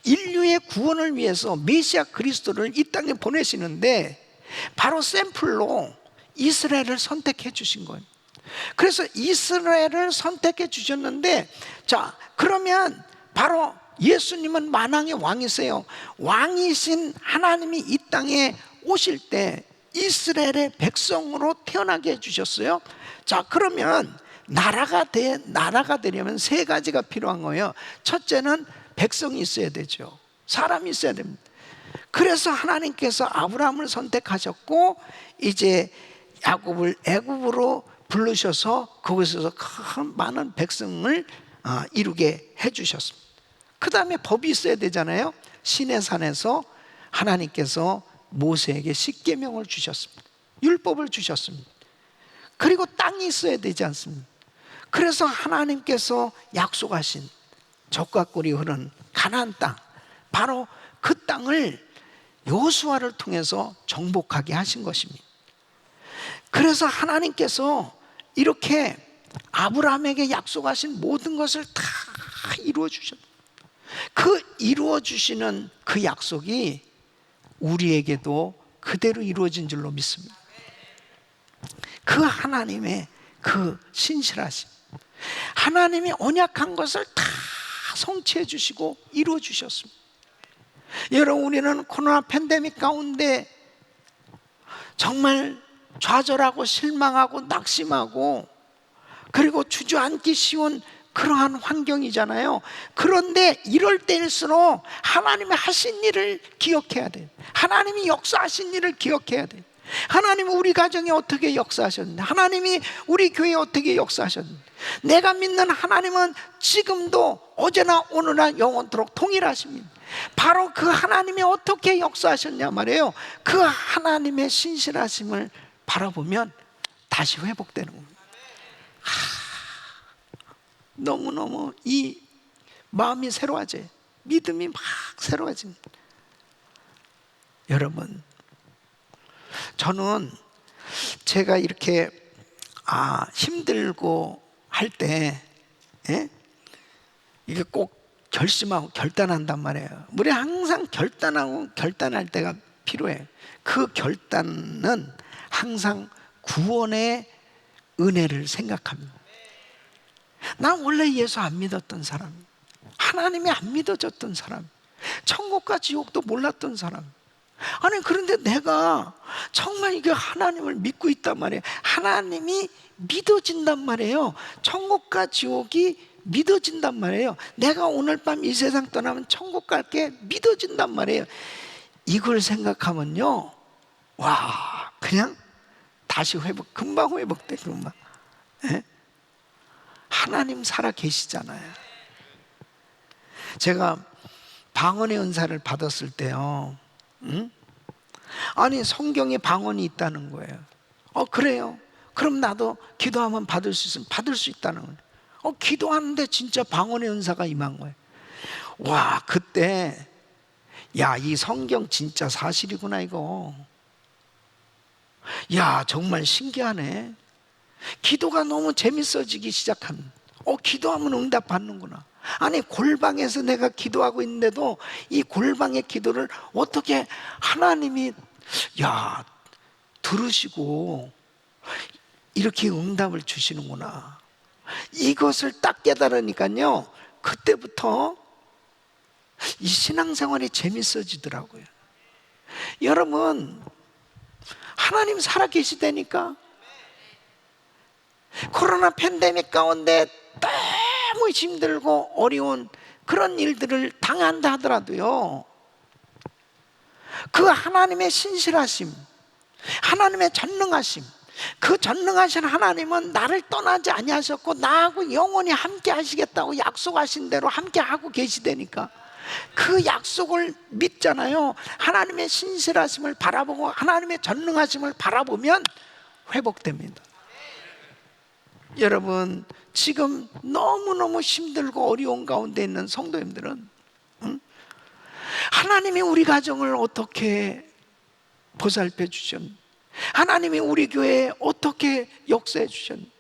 인류의 구원을 위해서 메시아 그리스도를 이 땅에 보내시는데, 바로 샘플로 이스라엘을 선택해 주신 거예요. 그래서 이스라엘을 선택해 주셨는데, 자, 그러면 바로 예수님은 만왕의 왕이세요. 왕이신 하나님이 이 땅에 오실 때 이스라엘의 백성으로 태어나게 해주셨어요. 자, 그러면 나라가 되려면 세 가지가 필요한 거예요. 첫째는 백성이 있어야 되죠. 사람이 있어야 됩니다. 그래서 하나님께서 아브라함을 선택하셨고, 이제 야곱을 애굽으로 부르셔서 그곳에서 큰 많은 백성을 이루게 해주셨습니다. 그 다음에 법이 있어야 되잖아요. 시내산에서 하나님께서 모세에게 십계명을 주셨습니다. 율법을 주셨습니다. 그리고 땅이 있어야 되지 않습니까? 그래서 하나님께서 약속하신 젖과 꿀이 흐르는 가나안 땅, 바로 그 땅을 여호수아를 통해서 정복하게 하신 것입니다. 그래서 하나님께서 이렇게 아브라함에게 약속하신 모든 것을 다 이루어 주셨다. 그 이루어 주시는 그 약속이 우리에게도 그대로 이루어진 줄로 믿습니다. 그 하나님의 그 신실하심, 하나님이 언약한 것을 다 성취해 주시고 이루어 주셨습니다. 여러분, 우리는 코로나 팬데믹 가운데 정말 좌절하고 실망하고 낙심하고 그리고 주저앉기 쉬운 그러한 환경이잖아요. 그런데 이럴 때일수록 하나님이 하신 일을 기억해야 돼요. 하나님이 역사하신 일을 기억해야 돼요. 하나님이 우리 가정에 어떻게 역사하셨는데, 하나님이 우리 교회에 어떻게 역사하셨는데, 내가 믿는 하나님은 지금도 어제나 오늘나 영원토록 동일하십니다. 바로 그 하나님이 어떻게 역사하셨냐 말이에요. 그 하나님의 신실하심을 바라보면 다시 회복되는 겁니다. 너무너무 이 마음이 새로워져요. 믿음이 막 새로워집니다. 여러분, 저는 제가 이렇게 힘들고 할 때 이게 꼭 결심하고 결단한단 말이에요. 우리 항상 결단하고 결단할 때가 필요해요. 그 결단은 항상 구원의 은혜를 생각합니다. 난 원래 예수 안 믿었던 사람, 하나님이 안 믿어졌던 사람, 천국과 지옥도 몰랐던 사람. 아니, 그런데 내가 정말 이게 하나님을 믿고 있단 말이에요. 하나님이 믿어진단 말이에요. 천국과 지옥이 믿어진단 말이에요. 내가 오늘 밤 이 세상 떠나면 천국 갈게 믿어진단 말이에요. 이걸 생각하면요, 와, 그냥 다시 금방 회복돼. 금방. 하나님 살아 계시잖아요. 제가 방언의 은사를 받았을 때요, 응? 아니 성경에 방언이 있다는 거예요. 그래요? 그럼 나도 기도하면 받을 수 있으면 받을 수 있다는 거예요. 기도하는데 진짜 방언의 은사가 임한 거예요. 와, 그때 야, 이 성경 진짜 사실이구나 이거. 야, 정말 신기하네. 기도가 너무 재밌어지기 시작합니다. 기도하면 응답 받는구나. 아니 골방에서 내가 기도하고 있는데도 이 골방의 기도를 어떻게 하나님이 들으시고 이렇게 응답을 주시는구나. 이것을 딱 깨달으니까요, 그때부터 이 신앙생활이 재밌어지더라고요. 여러분, 하나님 살아계시다니까. 코로나 팬데믹 가운데 너무 힘들고 어려운 그런 일들을 당한다 하더라도요, 그 하나님의 신실하심, 하나님의 전능하심, 그 전능하신 하나님은 나를 떠나지 아니하셨고 나하고 영원히 함께 하시겠다고 약속하신 대로 함께 하고 계시다니까. 그 약속을 믿잖아요. 하나님의 신실하심을 바라보고 하나님의 전능하심을 바라보면 회복됩니다. 여러분, 지금 너무너무 힘들고 어려운 가운데 있는 성도님들은 하나님이 우리 가정을 어떻게 보살펴 주셨는지, 하나님이 우리 교회에 어떻게 역사해 주셨는지,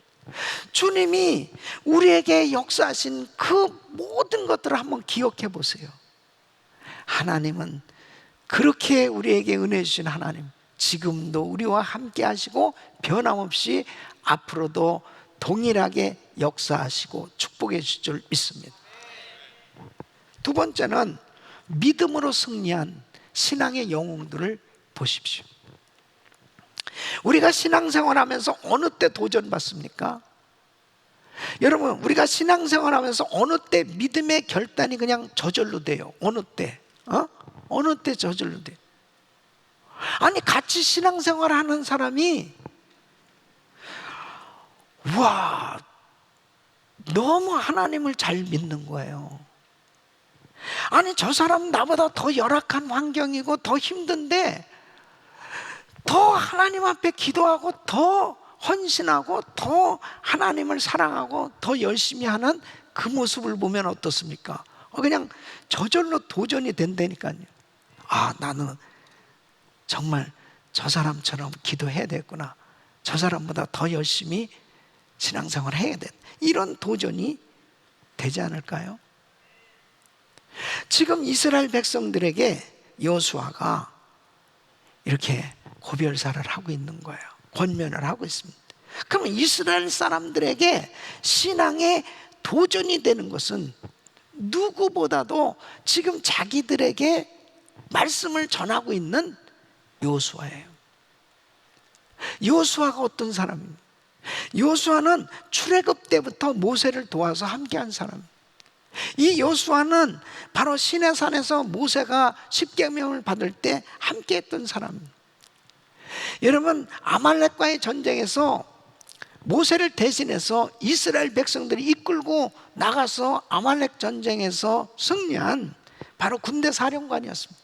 주님이 우리에게 역사하신 그 모든 것들을 한번 기억해 보세요. 하나님은 그렇게 우리에게 은혜 주신 하나님, 지금도 우리와 함께 하시고 변함없이 앞으로도 동일하게 역사하시고 축복해 주실 줄 믿습니다. 두 번째는 믿음으로 승리한 신앙의 영웅들을 보십시오. 우리가 신앙생활하면서 어느 때 도전받습니까? 여러분, 우리가 신앙생활하면서 어느 때 믿음의 결단이 그냥 저절로 돼요? 어느 때? 어느 때 저절로 돼요? 아니, 같이 신앙생활하는 사람이 와, 너무 하나님을 잘 믿는 거예요. 아니, 저 사람 나보다 더 열악한 환경이고 더 힘든데 더 하나님 앞에 기도하고 더 헌신하고 더 하나님을 사랑하고 더 열심히 하는 그 모습을 보면 어떻습니까? 그냥 저절로 도전이 된다니까요. 나는 정말 저 사람처럼 기도해야 되겠구나, 저 사람보다 더 열심히 신앙생활을 해야 돼, 이런 도전이 되지 않을까요? 지금 이스라엘 백성들에게 여호수아가 이렇게 고별사를 하고 있는 거예요. 권면을 하고 있습니다. 그러면 이스라엘 사람들에게 신앙의 도전이 되는 것은 누구보다도 지금 자기들에게 말씀을 전하고 있는 여호수아예요. 여호수아가 어떤 사람입니까? 여호수아는 출애굽 때부터 모세를 도와서 함께한 사람. 이 여호수아는 바로 시내산에서 모세가 십계명을 받을 때 함께했던 사람. 여러분, 아말렉과의 전쟁에서 모세를 대신해서 이스라엘 백성들이 이끌고 나가서 아말렉 전쟁에서 승리한 바로 군대 사령관이었습니다.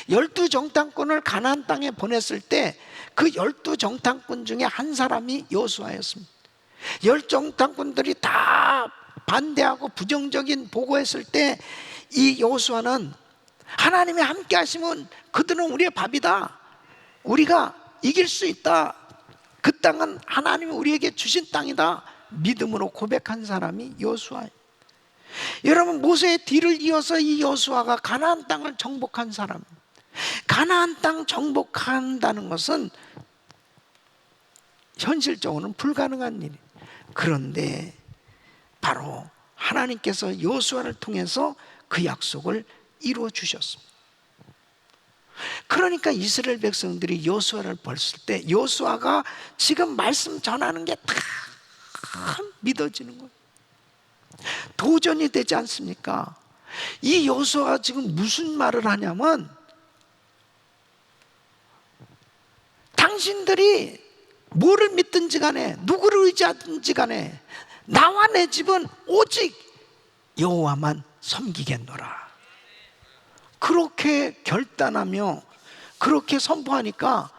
12정탐꾼을 가나안 땅에 보냈을 때 그 12정탐꾼 중에 한 사람이 여호수아였습니다. 10정탐꾼들이 다 반대하고 부정적인 보고했을 때 이 여호수아는 하나님이 함께 하시면 그들은 우리의 밥이다, 우리가 이길 수 있다, 그 땅은 하나님이 우리에게 주신 땅이다, 믿음으로 고백한 사람이 여호수아예요. 여러분, 모세의 뒤를 이어서 이 여호수아가 가나안 땅을 정복한 사람. 가나안 땅 정복한다는 것은 현실적으로는 불가능한 일이에요. 그런데 바로 하나님께서 여호수아를 통해서 그 약속을 이루어 주셨습니다. 그러니까 이스라엘 백성들이 여호수아를 봤을 때 여호수아가 지금 말씀 전하는 게 다 믿어지는 거예요. 도전이 되지 않습니까? 이 여호수아가 지금 무슨 말을 하냐면, 당신들이 뭐를 믿든지 간에 누구를 의지하든지 간에 나와 내 집은 오직 여호와만 섬기겠노라. 그렇게 결단하며 그렇게 선포하니까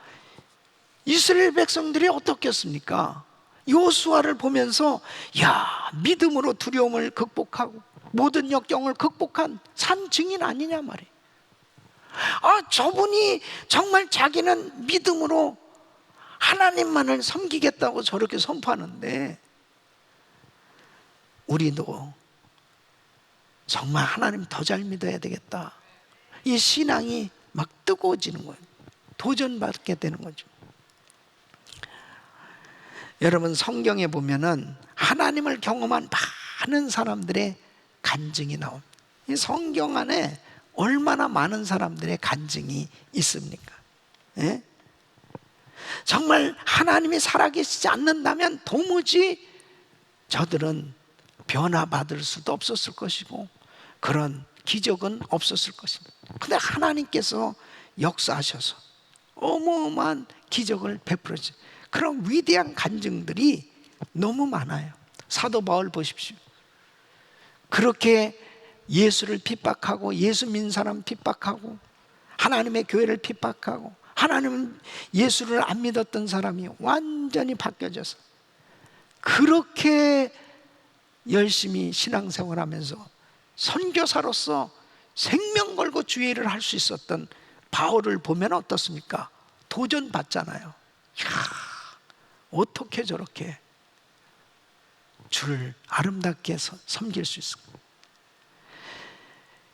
이스라엘 백성들이 어떻겠습니까? 여호수아를 보면서 야, 믿음으로 두려움을 극복하고 모든 역경을 극복한 산 증인 아니냐 말이에요. 저분이 정말 자기는 믿음으로 하나님만을 섬기겠다고 저렇게 선포하는데, 우리도 정말 하나님 더 잘 믿어야 되겠다. 이 신앙이 막 뜨거워지는 거예요. 도전받게 되는 거죠. 여러분, 성경에 보면은 하나님을 경험한 많은 사람들의 간증이 나옵니다. 이 성경 안에 얼마나 많은 사람들의 간증이 있습니까? 예? 정말 하나님이 살아계시지 않는다면 도무지 저들은 변화받을 수도 없었을 것이고 그런 기적은 없었을 것입니다. 근데 하나님께서 역사하셔서 어마어마한 기적을 베풀어 주세요. 그런 위대한 간증들이 너무 많아요. 사도 바울 보십시오. 그렇게 예수를 핍박하고 예수 믿는 사람 핍박하고 하나님의 교회를 핍박하고 하나님은 예수를 안 믿었던 사람이 완전히 바뀌어져서 그렇게 열심히 신앙생활 하면서 선교사로서 생명 걸고 주의 일을 할 수 있었던 바울을 보면 어떻습니까? 도전받잖아요. 이야, 어떻게 저렇게 주를 아름답게 섬길 수 있을까?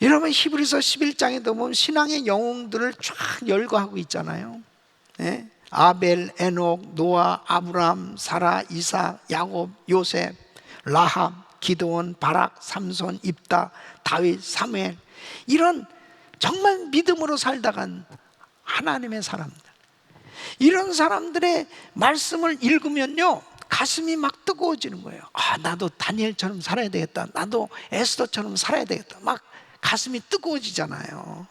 여러분, 히브리서 11장에도 보면 신앙의 영웅들을 쫙 열거하고 있잖아요. 네? 아벨, 에녹, 노아, 아브라함, 사라, 이삭, 야곱, 요셉, 라합, 기드온, 바락, 삼손, 입다, 다윗, 사무엘, 이런 정말 믿음으로 살다간 하나님의 사람들, 이런 사람들의 말씀을 읽으면요 가슴이 막 뜨거워지는 거예요. 나도 다니엘처럼 살아야 되겠다, 나도 에스더처럼 살아야 되겠다, 막 가슴이 뜨거워지잖아요.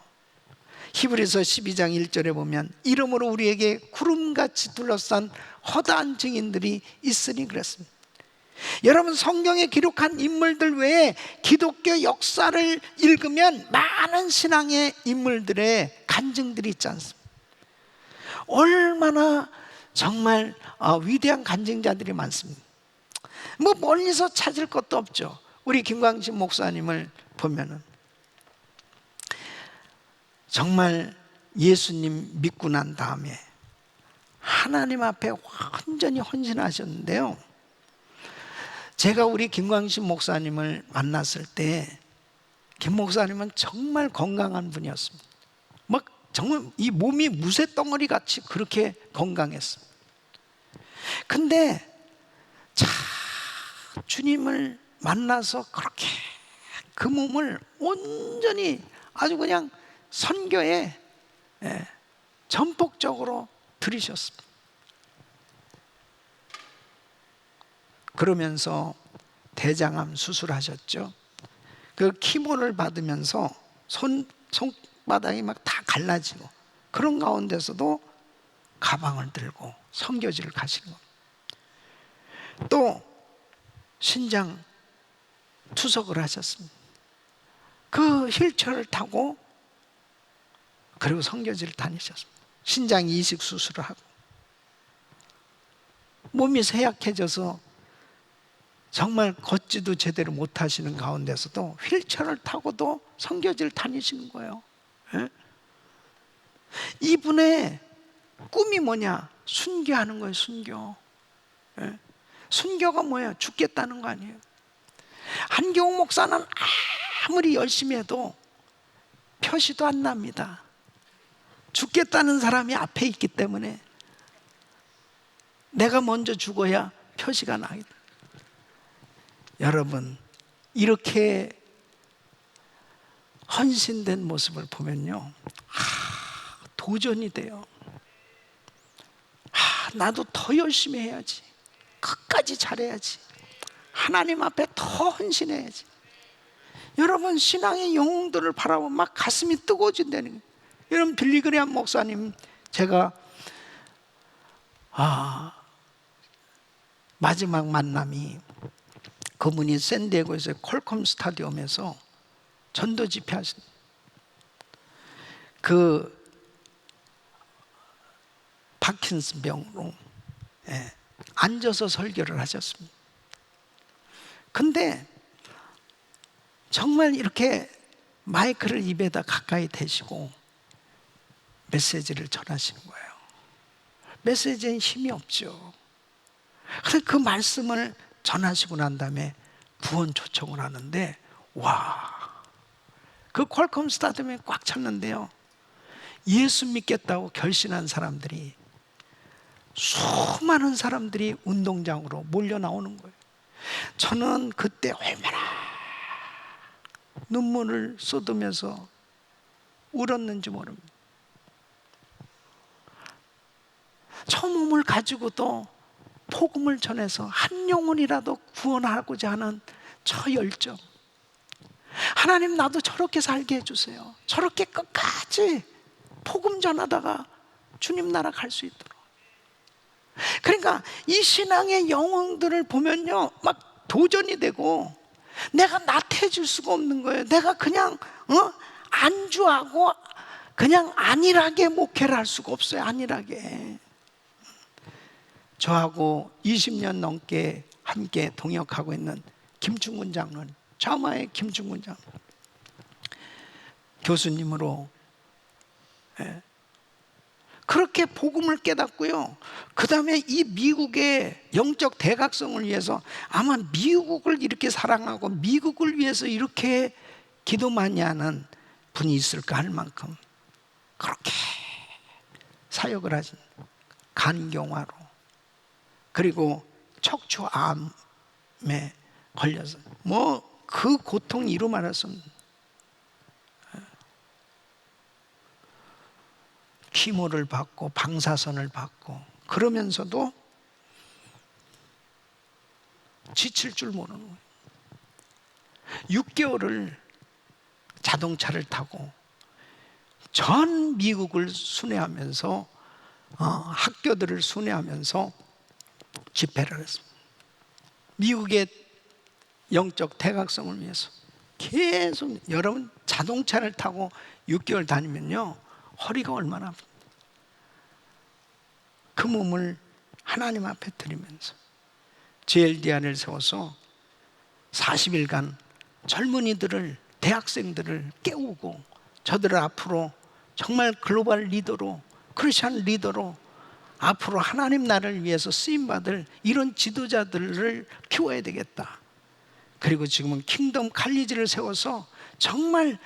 히브리서 12장 1절에 보면 이름으로 우리에게 구름같이 둘러싼 허다한 증인들이 있으니 그랬습니다. 여러분, 성경에 기록한 인물들 외에 기독교 역사를 읽으면 많은 신앙의 인물들의 간증들이 있지 않습니까? 얼마나 정말 위대한 간증자들이 많습니다. 뭐 멀리서 찾을 것도 없죠. 우리 김광신 목사님을 보면은 정말 예수님 믿고 난 다음에 하나님 앞에 완전히 헌신하셨는데요, 제가 우리 김광신 목사님을 만났을 때 김 목사님은 정말 건강한 분이었습니다. 막 정말 이 몸이 무쇠덩어리 같이 그렇게 건강했어요. 근데 자, 주님을 만나서 그렇게 그 몸을 온전히 아주 그냥 선교에 전폭적으로 들이셨습니다. 그러면서 대장암 수술하셨죠. 그 키모를 받으면서 손바닥이 막 다 갈라지고 그런 가운데서도 가방을 들고 선교지를 가신 겁니다. 또 신장 투석을 하셨습니다. 그 휠체어를 타고 그리고 선교지를 다니셨습니다. 신장 이식 수술을 하고 몸이 쇠약해져서 정말 걷지도 제대로 못하시는 가운데서도 휠체어를 타고도 선교지를 다니시는 거예요. 예? 이분의 꿈이 뭐냐? 순교하는 거예요. 순교. 예? 순교가 뭐예요? 죽겠다는 거 아니에요. 한경욱 목사는 아무리 열심히 해도 표시도 안 납니다. 죽겠다는 사람이 앞에 있기 때문에 내가 먼저 죽어야 표시가 나겠다. 여러분, 이렇게 헌신된 모습을 보면요, 도전이 돼요. 나도 더 열심히 해야지, 끝까지 잘해야지, 하나님 앞에 더 헌신해야지. 여러분, 신앙의 영웅들을 바라보면 막 가슴이 뜨거워진다는 거예요. 여러분, 빌리그레암 목사님, 제가 마지막 만남이 그분이 샌디에고에서 콜컴 스타디움에서 전도 집회하신, 그 파킨슨병으로 앉아서 설교를 하셨습니다. 근데 정말 이렇게 마이크를 입에다 가까이 대시고 메시지를 전하시는 거예요. 메시지엔 힘이 없죠. 그래서 그 말씀을 전하시고 난 다음에 구원 초청을 하는데, 와, 그 퀄컴 스타디움에 꽉 찼는데요, 예수 믿겠다고 결심한 사람들이, 수많은 사람들이 운동장으로 몰려 나오는 거예요. 저는 그때 얼마나 눈물을 쏟으면서 울었는지 모릅니다. 저 몸을 가지고도 복음을 전해서 한 영혼이라도 구원하고자 하는 저 열정. 하나님, 나도 저렇게 살게 해주세요. 저렇게 끝까지 복음 전하다가 주님 나라 갈 수 있도록. 그러니까 이 신앙의 영웅들을 보면요, 막 도전이 되고, 내가 나태해질 수가 없는 거예요. 내가 그냥 안주하고 그냥 안일하게 목회를 할 수가 없어요. 안일하게. 저하고 20년 넘게 함께 동역하고 있는 김충군 장로님, 좌마의 김충군 장로님, 교수님으로 그렇게 복음을 깨닫고요, 그 다음에 이 미국의 영적 대각성을 위해서, 아마 미국을 이렇게 사랑하고 미국을 위해서 이렇게 기도 많이 하는 분이 있을까 할 만큼 그렇게 사역을 하신, 간경화로, 그리고 척추암에 걸려서 뭐 그 고통이 이루 말할 수 없는, 키모를 받고 방사선을 받고, 그러면서도 지칠 줄 모르는 거예요. 6개월을 자동차를 타고 전 미국을 순회하면서 학교들을 순회하면서 집회를 했습니다. 미국의 영적 대각성을 위해서 계속. 여러분, 자동차를 타고 6개월 다니면요, 허리가 얼마나 아픕니까? 그 몸을 하나님 앞에 드리면서 JLDR을 세워서 40일간 젊은이들을, 대학생들을 깨우고, 저들을 앞으로 정말 글로벌 리더로, 크리스천 리더로, 앞으로 하나님 나라를 위해서 쓰임받을 이런 지도자들을 키워야 되겠다. 그리고 지금은 킹덤 칼리지를 세워서 정말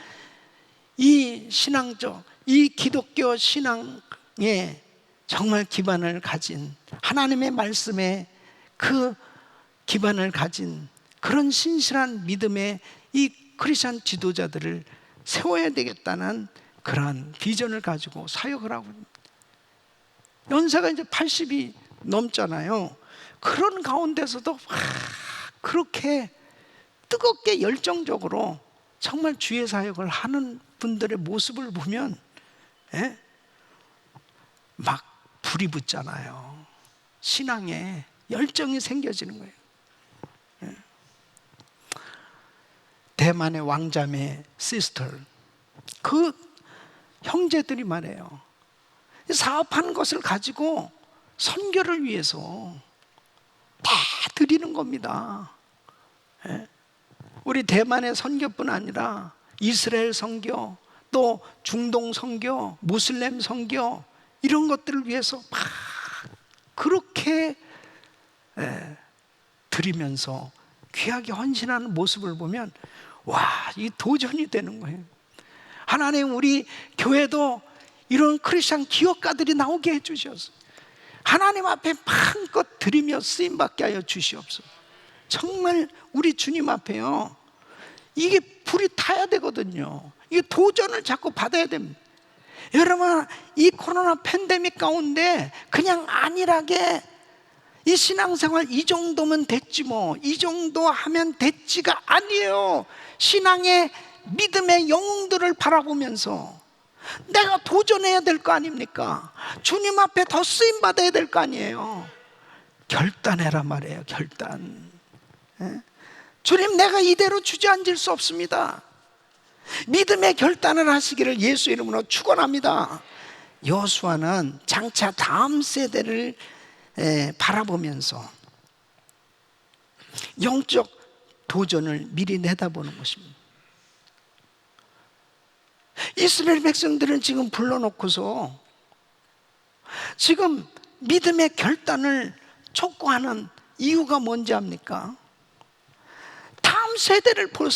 이 신앙적, 이 기독교 신앙에 정말 기반을 가진, 하나님의 말씀에 그 기반을 가진 그런 신실한 믿음의 이 크리스천 지도자들을 세워야 되겠다는 그러한 비전을 가지고 사역을 하고 있습니다. 연세가 이제 80이 넘잖아요. 그런 가운데서도 그렇게 뜨겁게 열정적으로 정말 주의 사역을 하는 분들의 모습을 보면 막 불이 붙잖아요. 신앙에 열정이 생겨지는 거예요. 대만의 왕자매 시스터, 그 형제들이 말해요, 사업하는 것을 가지고 선교를 위해서 다 드리는 겁니다. 우리 대만의 선교뿐 아니라 이스라엘 선교, 또 중동 선교, 무슬림 선교, 이런 것들을 위해서 막 그렇게 드리면서 귀하게 헌신하는 모습을 보면, 와, 이 도전이 되는 거예요. 하나님, 우리 교회도 이런 크리스천 기업가들이 나오게 해주셔서 하나님 앞에 마음껏 드리며 쓰임받게 하여 주시옵소서. 정말 우리 주님 앞에요, 이게 불이 타야 되거든요. 이게 도전을 자꾸 받아야 됩니다. 여러분, 이 코로나 팬데믹 가운데 그냥 안일하게 이 신앙생활 이 정도면 됐지 뭐, 이 정도 하면 됐지가 아니에요. 신앙의 믿음의 영웅들을 바라보면서 내가 도전해야 될 거 아닙니까? 주님 앞에 더 쓰임 받아야 될 거 아니에요. 결단해라 말이에요. 결단. 주님, 내가 이대로 주저앉을 수 없습니다. 믿음의 결단을 하시기를 예수 이름으로 축원합니다. 여호수아는 장차 다음 세대를 바라보면서 영적 도전을 미리 내다보는 것입니다. 이스라엘 백성들은 지금 불러놓고서 지금 믿음의 결단을 촉구하는 이유가 뭔지 압니까? 다음 세대를 볼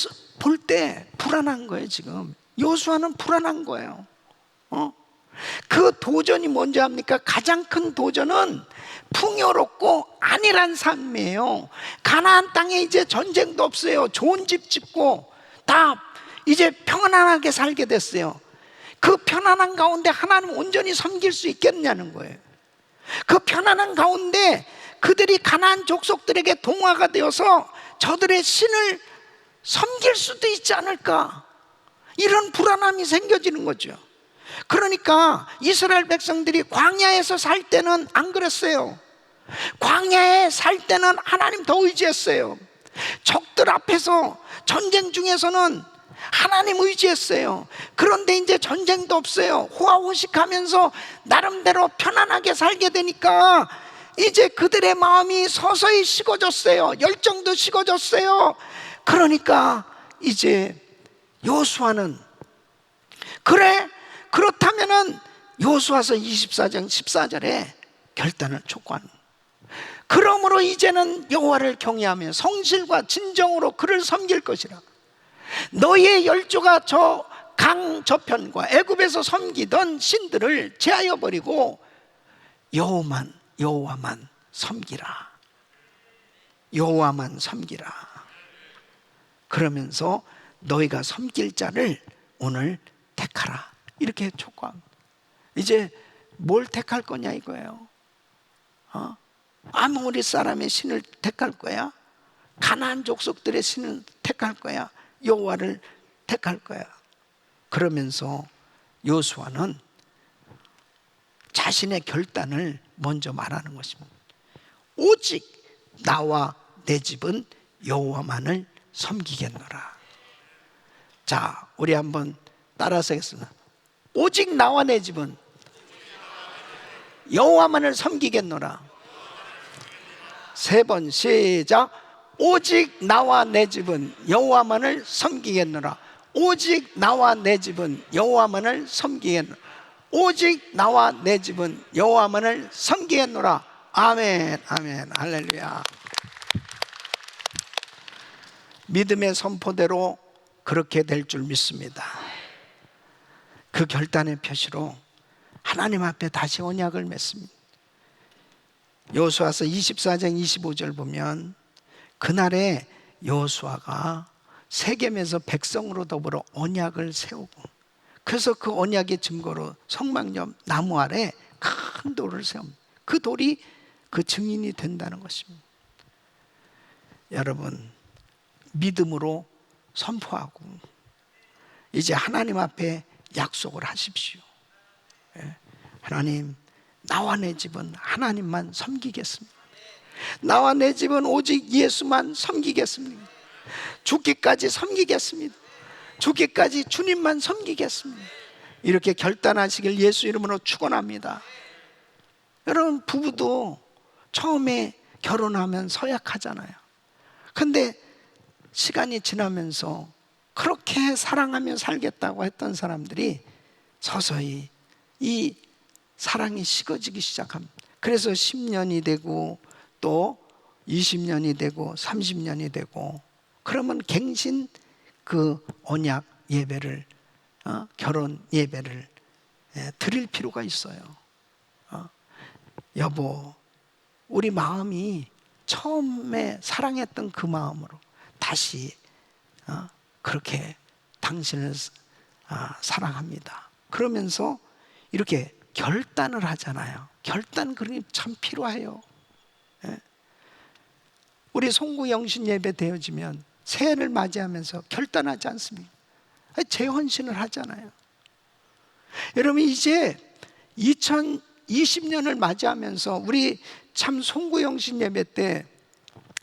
때 불안한 거예요. 지금 여호수아는 불안한 거예요. 그 도전이 뭔지 압니까? 가장 큰 도전은 풍요롭고 안일한 삶이에요. 가나안 땅에 이제 전쟁도 없어요. 좋은 집 짓고 다 이제 평안하게 살게 됐어요. 그 편안한 가운데 하나님 온전히 섬길 수 있겠냐는 거예요. 그 편안한 가운데 그들이 가나안 족속들에게 동화가 되어서 저들의 신을 섬길 수도 있지 않을까, 이런 불안함이 생겨지는 거죠. 그러니까 이스라엘 백성들이 광야에서 살 때는 안 그랬어요. 광야에 살 때는 하나님 더 의지했어요. 적들 앞에서 전쟁 중에서는 하나님 의지했어요. 그런데 이제 전쟁도 없어요. 호화호식하면서 나름대로 편안하게 살게 되니까 이제 그들의 마음이 서서히 식어졌어요. 열정도 식어졌어요. 그러니까 이제 여호수아는 그렇다면은 여호수아서 24장 14절에 결단을 촉구하는, 그러므로 이제는 여호와를 경외하며 성실과 진정으로 그를 섬길 것이라. 너희의 열조가 저 강 저편과 애굽에서 섬기던 신들을 제하여 버리고 여호와만 섬기라. 여호와만 섬기라. 그러면서 너희가 섬길 자를 오늘 택하라, 이렇게 촉구합니다. 이제 뭘 택할 거냐 이거예요. 아모리 사람의 신을 택할 거야? 가나안 족속들의 신을 택할 거야? 여호와를 택할 거야? 그러면서 여호수아는 자신의 결단을 먼저 말하는 것입니다. 오직 나와 내 집은 여호와만을 섬기겠노라. 자, 우리 한번 따라서 하겠습니다. 오직 나와 내 집은 여호와만을 섬기겠노라. 세 번 시작. 오직 나와 내 집은 여호와만을 섬기겠노라. 오직 나와 내 집은 여호와만을 섬기겠노라. 오직 나와 내 집은 여호와만을 섬기겠노라. 아멘, 아멘, 할렐루야. 믿음의 선포대로 그렇게 될 줄 믿습니다. 그 결단의 표시로 하나님 앞에 다시 언약을 맺습니다. 여호수아서 24장 25절 보면 그날에 여호수아가 세겜에서 백성으로 더불어 언약을 세우고, 그래서 그 언약의 증거로 성막옆 나무 아래 큰 돌을 세웁니다. 그 돌이 그 증인이 된다는 것입니다. 여러분, 믿음으로 선포하고 이제 하나님 앞에 약속을 하십시오. 하나님, 나와 내 집은 하나님만 섬기겠습니다. 나와 내 집은 오직 예수만 섬기겠습니다. 죽기까지 섬기겠습니다. 죽기까지 주님만 섬기겠습니다. 이렇게 결단하시길 예수 이름으로 축원합니다. 여러분, 부부도 처음에 결혼하면 서약하잖아요. 근데 시간이 지나면서 그렇게 사랑하며 살겠다고 했던 사람들이 서서히 이 사랑이 식어지기 시작합니다. 그래서 10년이 되고 또 20년이 되고 30년이 되고, 그러면 갱신 그 언약 예배를, 결혼 예배를 드릴 필요가 있어요. 여보, 우리 마음이 처음에 사랑했던 그 마음으로 다시 그렇게 당신을 사랑합니다. 그러면서 이렇게 결단을 하잖아요. 결단, 그런 게 참 필요해요. 우리 송구영신 예배 되어지면 새해를 맞이하면서 결단하지 않습니까? 재헌신을 하잖아요. 여러분, 이제 2020년을 맞이하면서 우리 참 송구영신 예배 때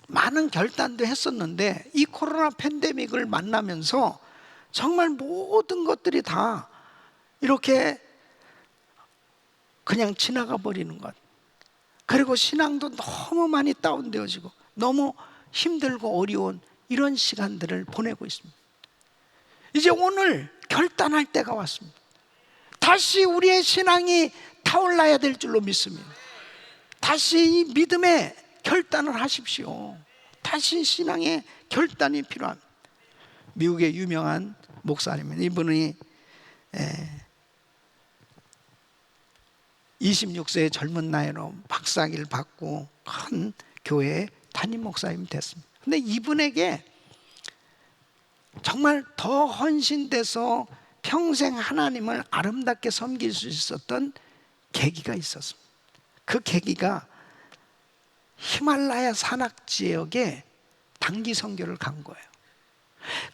많은 결단도 했었는데 이 코로나 팬데믹을 만나면서 정말 모든 것들이 다 이렇게 그냥 지나가 버리는 것. 그리고 신앙도 너무 많이 다운되어지고 너무 힘들고 어려운 이런 시간들을 보내고 있습니다. 이제 오늘 결단할 때가 왔습니다. 다시 우리의 신앙이 타올라야 될 줄로 믿습니다. 다시 이 믿음의 결단을 하십시오. 다시 신앙의 결단이 필요합니다. 미국의 유명한 목사님은 이분이 26세의 젊은 나이로 박사학위를 받고 큰 교회 담임 목사님이 됐습니다. 근데 이분에게 정말 더 헌신돼서 평생 하나님을 아름답게 섬길 수 있었던 계기가 있었습니다. 그 계기가 히말라야 산악 지역에 단기 선교를 간 거예요.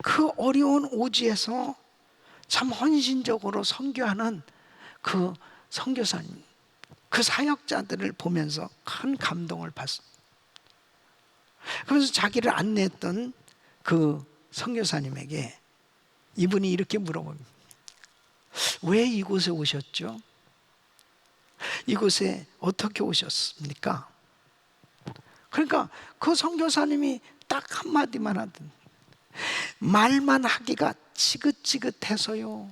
그 어려운 오지에서 참 헌신적으로 선교하는 그 선교사님, 그 사역자들을 보면서 큰 감동을 받습니다. 그래서 자기를 안내했던 그 선교사님에게 이분이 이렇게 물어봅니다. 왜 이곳에 오셨죠? 이곳에 어떻게 오셨습니까? 그러니까 그 선교사님이 딱 한마디만 하던, 말만 하기가 지긋지긋해서요.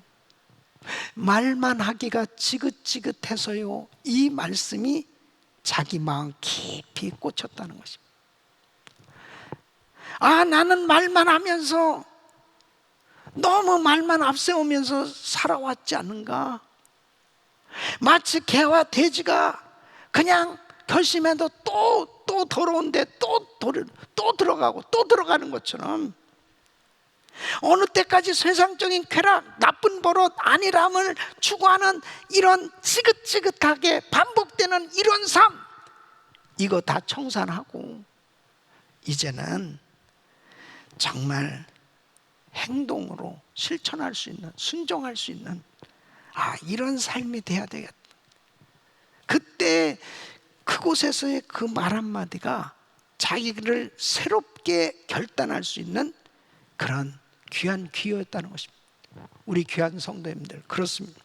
말만 하기가 지긋지긋해서요. 이 말씀이 자기 마음 깊이 꽂혔다는 것입니다. 아, 나는 말만 하면서 너무 말만 앞세우면서 살아왔지 않은가? 마치 개와 돼지가 그냥 결심해도 또 더러운데 또 들어가고 또 들어가는 것처럼 어느 때까지 세상적인 쾌락, 나쁜 버릇, 안일함을 추구하는 이런 지긋지긋하게 반복되는 이런 삶, 이거 다 청산하고 이제는 정말 행동으로 실천할 수 있는, 순종할 수 있는 이런 삶이 돼야 되겠다. 그때 그곳에서의 그 말 한마디가 자기를 새롭게 결단할 수 있는 그런 귀한 기회였다는 것입니다. 우리 귀한 성도님들, 그렇습니다.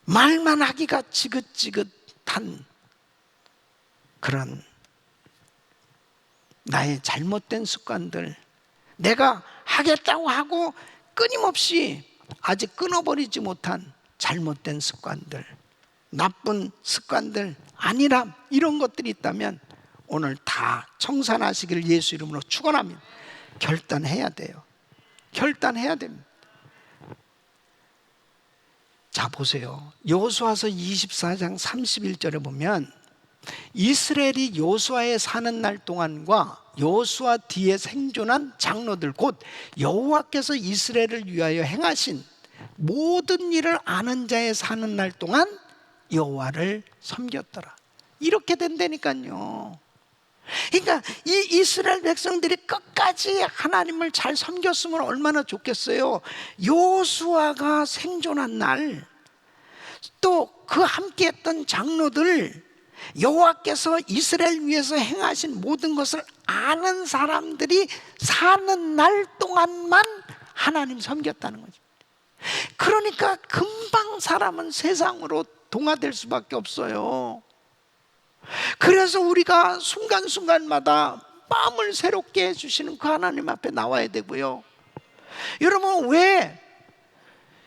말만 하기가 지긋지긋한 그런 나의 잘못된 습관들, 내가 하겠다고 하고 끊임없이 아직 끊어버리지 못한 잘못된 습관들, 나쁜 습관들, 안일함, 이런 것들이 있다면 오늘 다 청산하시기를 예수 이름으로 축원합니다. 결단해야 돼요. 결단해야 됩니다. 자, 보세요. 여호수아서 24장 31절에 보면 이스라엘이 여호수아에 사는 날 동안과 여호수아 뒤에 생존한 장로들, 곧 여호와께서 이스라엘을 위하여 행하신 모든 일을 아는 자의 사는 날 동안 여호와를 섬겼더라. 이렇게 된다니까요. 그러니까 이 이스라엘 백성들이 끝까지 하나님을 잘 섬겼으면 얼마나 좋겠어요. 여호수아가 생존한 날, 또 그 함께했던 장로들, 여호와께서 이스라엘 위해서 행하신 모든 것을 아는 사람들이 사는 날 동안만 하나님 섬겼다는 거죠. 그러니까 금방 사람은 세상으로 동화될 수밖에 없어요. 그래서 우리가 순간순간마다 마음을 새롭게 해주시는 그 하나님 앞에 나와야 되고요. 여러분, 왜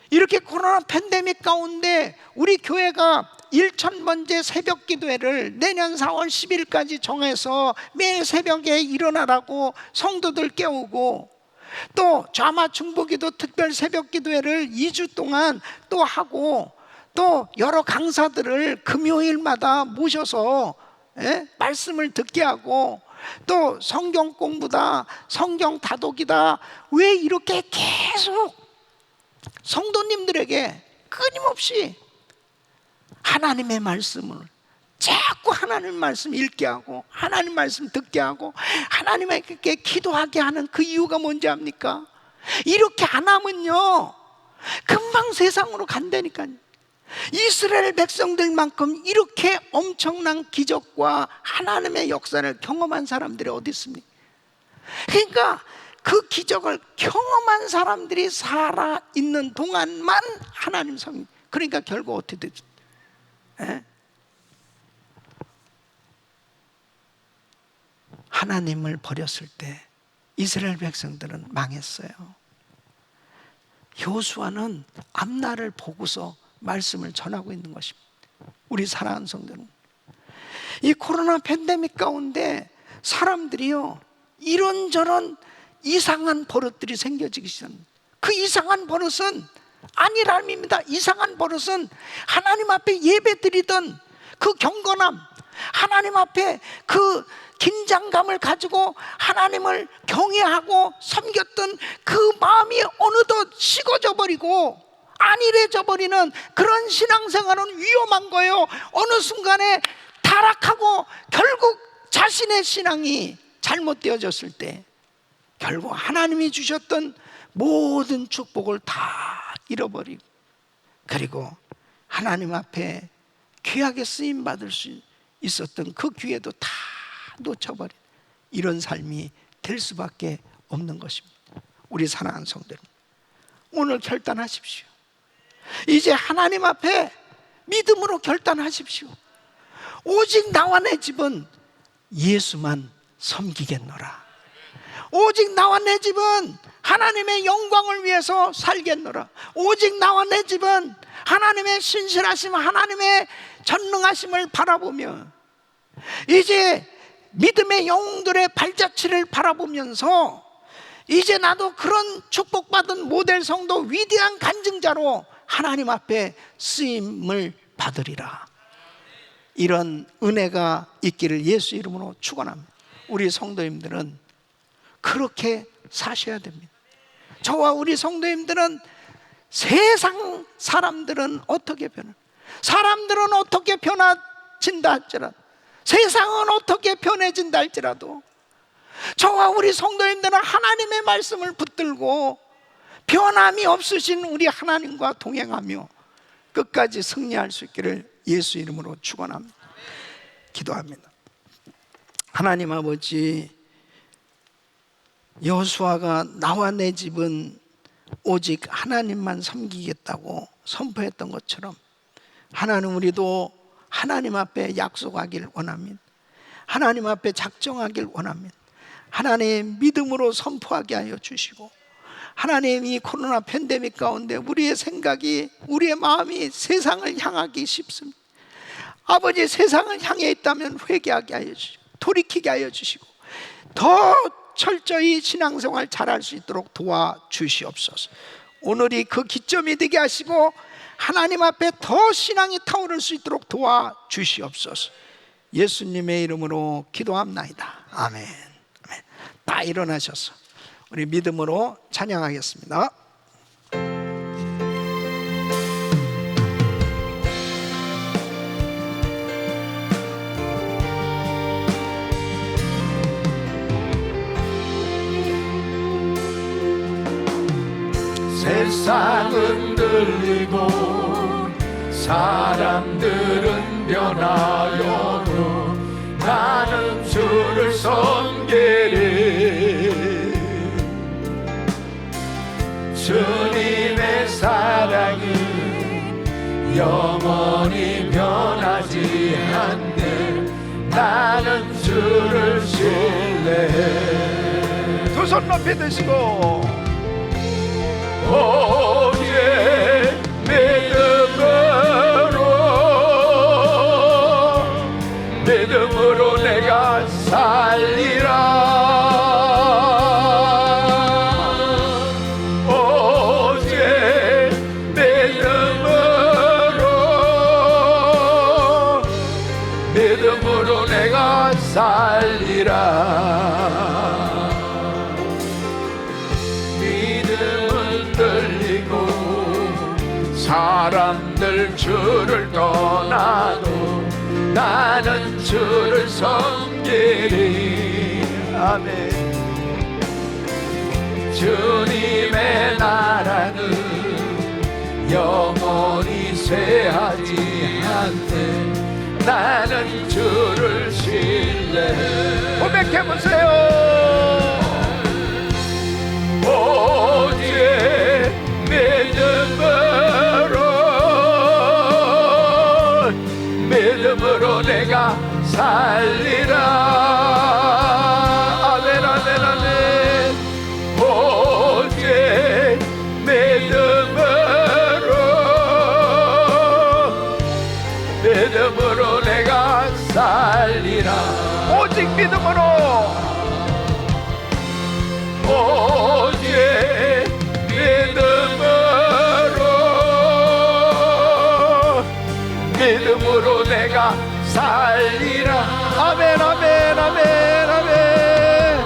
이렇게 코로나 팬데믹 가운데 우리 교회가 1000번째 새벽 기도회를 내년 4월 10일까지 정해서 매일 새벽에 일어나라고 성도들 깨우고, 또 좌마 중보기도 특별 새벽 기도회를 2주 동안 또 하고, 또 여러 강사들을 금요일마다 모셔서 말씀을 듣게 하고, 또 성경 공부다, 성경 다독이다, 왜 이렇게 계속 성도님들에게 끊임없이 하나님의 말씀을, 자꾸 하나님 말씀 읽게 하고 하나님 말씀 듣게 하고 하나님에게 기도하게 하는 그 이유가 뭔지 압니까? 이렇게 안 하면요 금방 세상으로 간다니까요. 이스라엘 백성들만큼 이렇게 엄청난 기적과 하나님의 역사를 경험한 사람들이 어디 있습니까? 그러니까 그 기적을 경험한 사람들이 살아있는 동안만 하나님 섬기. 그러니까 결국 어떻게 되죠? 하나님을 버렸을 때 이스라엘 백성들은 망했어요. 여호수아는 앞날을 보고서 말씀을 전하고 있는 것입니다. 우리 사랑하는 성도는 이 코로나 팬데믹 가운데 사람들이요 이런저런 이상한 버릇들이 생겨지기 시작합니다. 그 이상한 버릇은 아니람입니다. 이상한 버릇은 하나님 앞에 예배드리던 그 경건함, 하나님 앞에 그 긴장감을 가지고 하나님을 경외하고 섬겼던 그 마음이 어느덧 식어져 버리고 안일해져 버리는 그런 신앙생활은 위험한 거예요. 어느 순간에 타락하고 결국 자신의 신앙이 잘못되어졌을 때 결국 하나님이 주셨던 모든 축복을 다 잃어버리고, 그리고 하나님 앞에 귀하게 쓰임 받을 수 있었던 그 기회도 다 놓쳐버린 이런 삶이 될 수밖에 없는 것입니다. 우리 사랑하는 성도들, 오늘 결단하십시오. 이제 하나님 앞에 믿음으로 결단하십시오. 오직 나와 내 집은 예수만 섬기겠노라. 오직 나와 내 집은 하나님의 영광을 위해서 살겠노라. 오직 나와 내 집은 하나님의 신실하심, 하나님의 전능하심을 바라보며 이제 믿음의 영웅들의 발자취를 바라보면서 이제 나도 그런 축복받은 모델 성도, 위대한 간증자로 하나님 앞에 쓰임을 받으리라. 이런 은혜가 있기를 예수 이름으로 축원합니다. 우리 성도님들은 그렇게 사셔야 됩니다. 저와 우리 성도님들은 세상 사람들은 어떻게 변해? 사람들은 어떻게 변화진다 할지라도, 세상은 어떻게 변해진다 할지라도 저와 우리 성도님들은 하나님의 말씀을 붙들고 변함이 없으신 우리 하나님과 동행하며 끝까지 승리할 수 있기를 예수 이름으로 축원합니다. 기도합니다. 하나님 아버지, 여호수아가 나와 내 집은 오직 하나님만 섬기겠다고 선포했던 것처럼 하나님, 우리도 하나님 앞에 약속하길 원합니다. 하나님 앞에 작정하길 원합니다. 하나님, 믿음으로 선포하게 하여 주시고, 하나님, 이 코로나 팬데믹 가운데 우리의 생각이, 우리의 마음이 세상을 향하기 쉽습니다. 아버지, 세상을 향해 있다면 회개하게 하여 주시고 돌이키게 하여 주시고 더 철저히 신앙생활 잘할 수 있도록 도와주시옵소서. 오늘이 그 기점이 되게 하시고 하나님 앞에 더 신앙이 타오를 수 있도록 도와주시옵소서. 예수님의 이름으로 기도합나이다. 아멘. 아멘. 다 일어나셔서 우리 믿음으로 찬양하겠습니다. 세상은 들리고 사람들은 변하여도 나는 주를 섬기리. 주님의 사랑은 영원히 변하지 않네. 나는 주를 신뢰해. 두 손 높이 드시고 오직 믿음으로 내가 살리라. 오직 믿음으로 내가 살리라. 사람들 주를 떠나도 나는 주를 섬기리. 아멘. 주님의 나라는 영원히 쇠하지 않네. 나는 주를 신뢰해. 고백해보세요. 믿음으로 내가 살리라. 아멘 아멘 아멘. 오직 믿음으로 내가 살리라. 오직 믿음으로, 오직 믿음으로 내가 살리라. 아멘 아멘 아멘 아멘.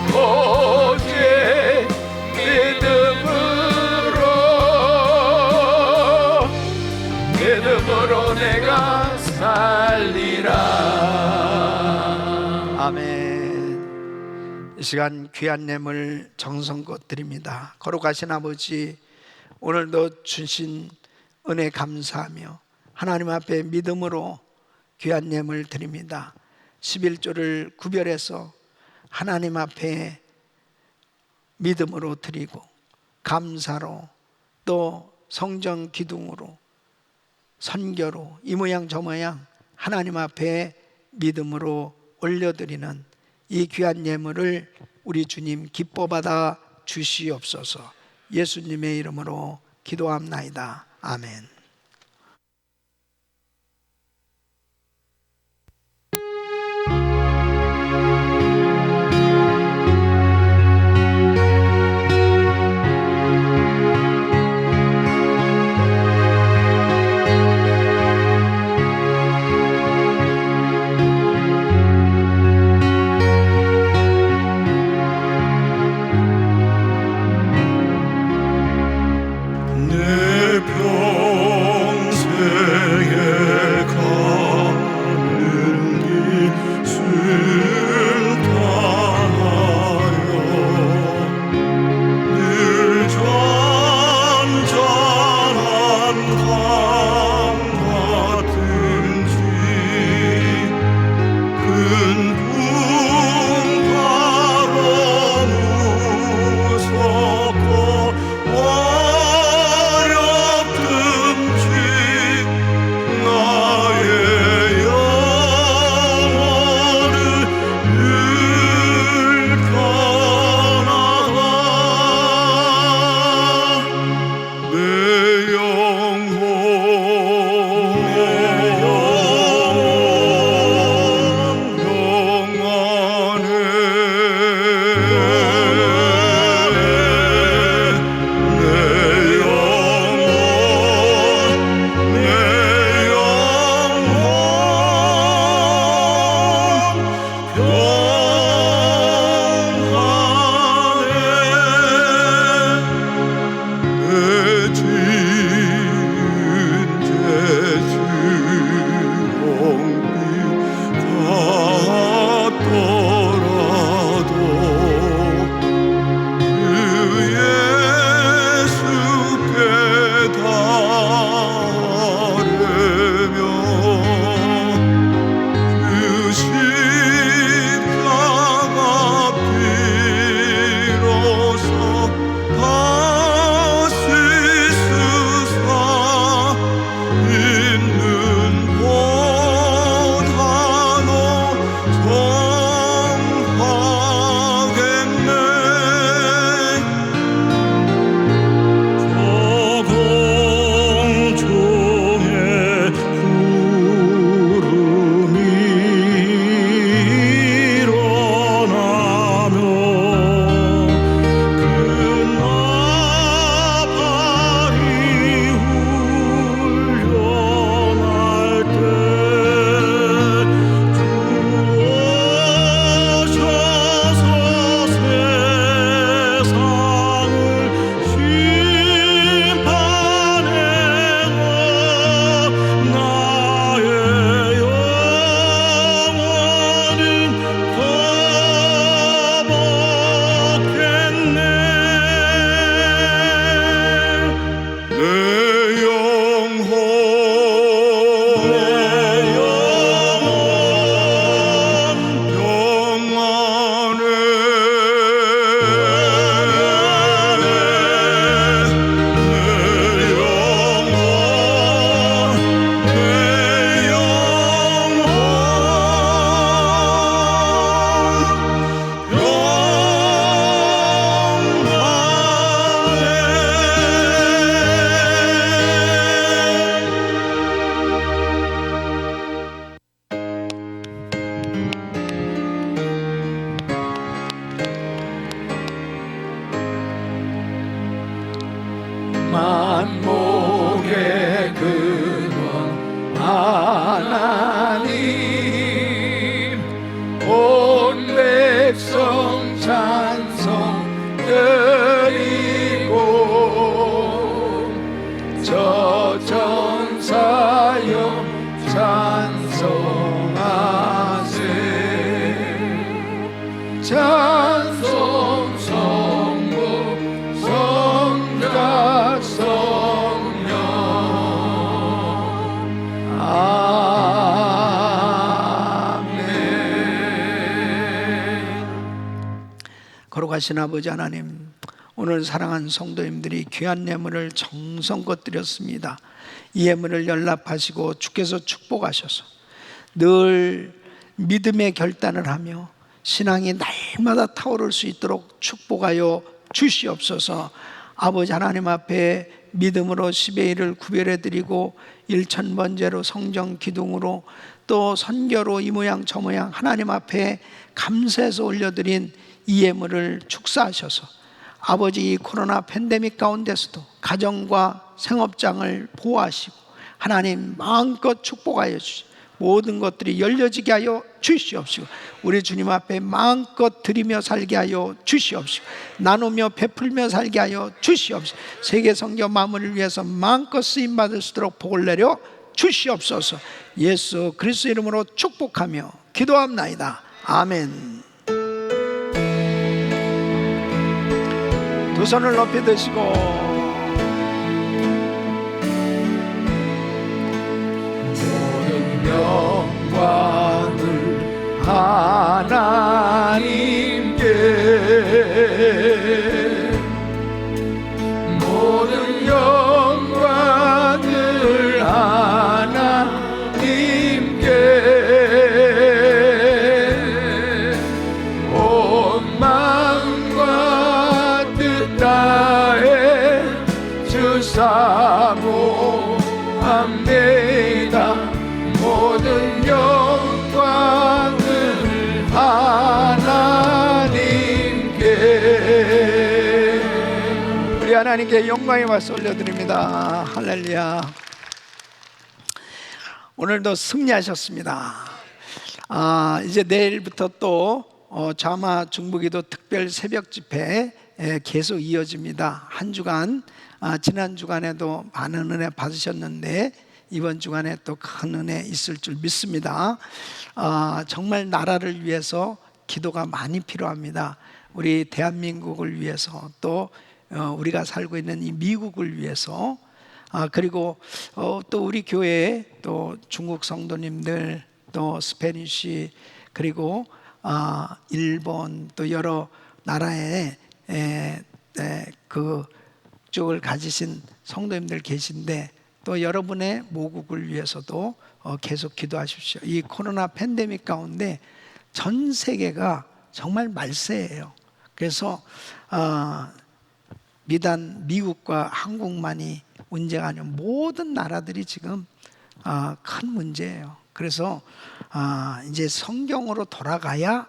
오직 믿음으로 내가 살리라. 아멘. 이 시간 귀한 예물 정성껏 드립니다. 거룩하신 아버지, 오늘도 주신 은혜 감사하며 하나님 앞에 믿음으로 귀한 예물 드립니다. 11조를 구별해서 하나님 앞에 믿음으로 드리고 감사로 또 성정 기둥으로 선교로 이 모양 저 모양 하나님 앞에 믿음으로 올려드리는 이 귀한 예물을 우리 주님 기뻐 받아 주시옵소서. 예수님의 이름으로 기도합나이다. 아멘. 내 찬송하세 찬송 성부 성자 성령 아멘. 거룩하신 아버지 하나님, 오늘 사랑하는 성도님들이 귀한 예물을 정성껏 드렸습니다. 이 예물을 연락하시고 주께서 축복하셔서 늘 믿음의 결단을 하며 신앙이 날마다 타오를 수 있도록 축복하여 주시옵소서. 아버지 하나님 앞에 믿음으로 10의 1을 구별해 드리고 1,000번째로 성령 기둥으로 또 선교로 이 모양 저 모양 하나님 앞에 감사해서 올려드린 이 예물을 축사하셔서 아버지 이 코로나 팬데믹 가운데서도 가정과 생업장을 보호하시고 하나님 마음껏 축복하여 주시고 모든 것들이 열려지게 하여 주시옵시고 우리 주님 앞에 마음껏 드리며 살게 하여 주시옵시고 나누며 베풀며 살게 하여 주시옵시고 세계 선교 마무리를 위해서 마음껏 쓰임받을 수 있도록 복을 내려 주시옵소서. 예수 그리스도 이름으로 축복하며 기도합나이다. 아멘. 두 손을 높이 드시고 모든 영광을 하나님께 모든 영광을 하나님께 온 마음과 뜻 다해 주 사모합니다. 모든 영광을 하나님께. 우리 하나님께 영광의 말씀 올려드립니다. 할렐루야. 오늘도 승리하셨습니다. 이제 내일부터 또 자마 중부기도 특별 새벽 집회 계속 이어집니다. 한 주간 지난 주간에도 많은 은혜 받으셨는데 이번 주간에 또 큰 은혜 있을 줄 믿습니다. 정말 나라를 위해서 기도가 많이 필요합니다. 우리 대한민국을 위해서 또 우리가 살고 있는 이 미국을 위해서 그리고 또 우리 교회 또 중국 성도님들 또 스페니쉬 그리고 일본 또 여러 나라의 그 쪽을 가지신 성도님들 계신데 또 여러분의 모국을 위해서도 계속 기도하십시오. 이 코로나 팬데믹 가운데 전 세계가 정말 말세예요. 그래서 비단 미국과 한국만이 문제가 아니라 모든 나라들이 지금 큰 문제예요. 그래서 이제 성경으로 돌아가야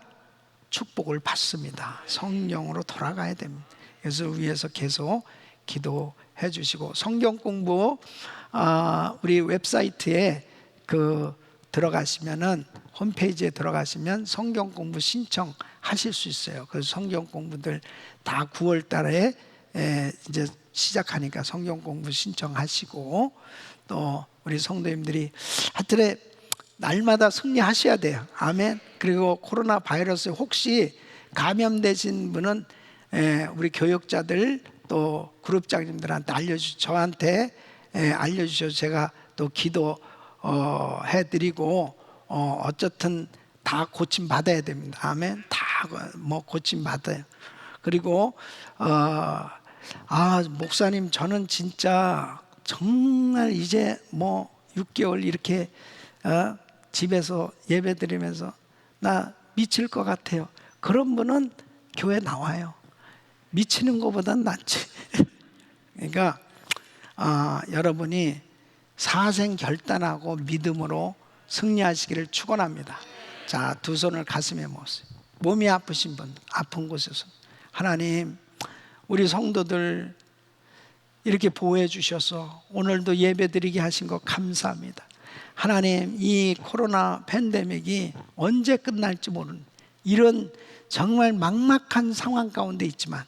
축복을 받습니다. 성령으로 돌아가야 됩니다. 그래서 위에서 계속 기도해 주시고 성경 공부 우리 웹사이트에 들어가시면은 홈페이지에 들어가시면 성경 공부 신청하실 수 있어요. 그래서 성경 공부들 다 9월 달에 이제 시작하니까 성경 공부 신청하시고 또 우리 성도님들이 하여튼 날마다 승리하셔야 돼요. 아멘. 그리고 코로나 바이러스에 혹시 감염되신 분은 우리 교육자들 또 그룹장님들한테 저한테 알려주셔서 제가 또 기도해드리고 어쨌든 다 고침 받아야 됩니다. 아멘. 다 뭐 고침 받아요. 그리고 목사님 저는 진짜 정말 이제 뭐 6개월 이렇게 집에서 예배드리면서 나 미칠 것 같아요. 그런 분은 교회 나와요. 미치는 것보단 낫지. 그러니까 여러분이 사생 결단하고 믿음으로 승리하시기를 축원합니다. 자, 두 손을 가슴에 모으세요. 몸이 아프신 분, 아픈 곳에서 하나님 우리 성도들 이렇게 보호해 주셔서 오늘도 예배드리게 하신 것 감사합니다. 하나님 이 코로나 팬데믹이 언제 끝날지 모르는 이런 정말 막막한 상황 가운데 있지만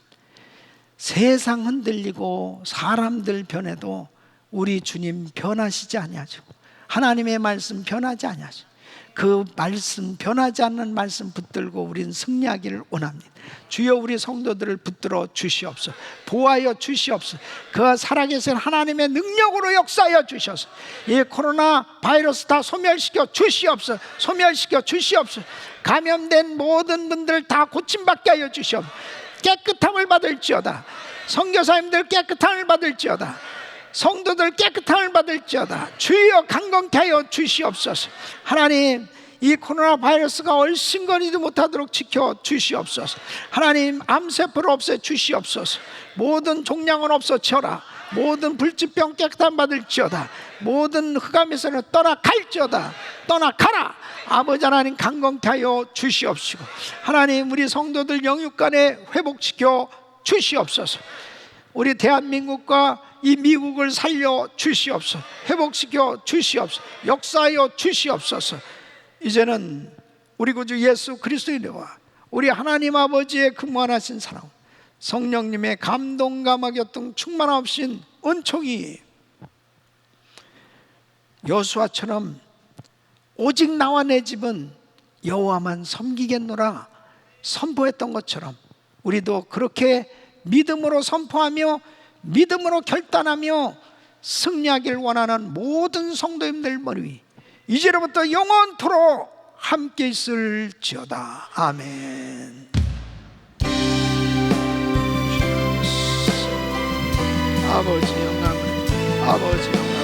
세상 흔들리고 사람들 변해도 우리 주님 변하시지 아니하시고 하나님의 말씀 변하지 아니하시고 그 말씀, 변하지 않는 말씀 붙들고 우리는 승리하기를 원합니다. 주여, 우리 성도들을 붙들어 주시옵소서. 보호하여 주시옵소서. 그 살아계신 하나님의 능력으로 역사하여 주셔서 이 코로나 바이러스 다 소멸시켜 주시옵소서. 소멸시켜 주시옵소서. 감염된 모든 분들 다 고침받게 하여 주시옵소서. 깨끗함을 받을지어다. 선교사님들 깨끗함을 받을지어다. 성도들 깨끗함을 받을지어다. 주여, 강건케 하여 주시옵소서. 하나님, 이 코로나 바이러스가 얼씬거리도 못하도록 지켜 주시옵소서. 하나님, 암세포를 없애 주시옵소서. 모든 종양은 없어져라. 모든 불치병 깨끗함 받을지어다. 모든 흑암에서는 떠나갈지어다. 떠나가라. 아버지 하나님, 강건케 하여 주시옵시고, 하나님, 우리 성도들 영육간에 회복시켜 주시옵소서. 우리 대한민국과 이 미국을 살려 주시옵소서. 회복시켜 주시옵소서. 역사하여 주시옵소서. 이제는 우리 구주 예수 그리스도의 은혜와 우리 하나님 아버지의 근무하신 사랑, 성령님의 감동과 교통 충만하신 은총이 여호수아처럼 오직 나와 내 집은 여호와만 섬기겠노라 선포했던 것처럼 우리도 그렇게 믿음으로 선포하며 믿음으로 결단하며 승리하기를 원하는 모든 성도님들 머리 위 이제로부터 영원토록 함께 있을지어다. 아멘. 아버지 영광을, 아버지 영광을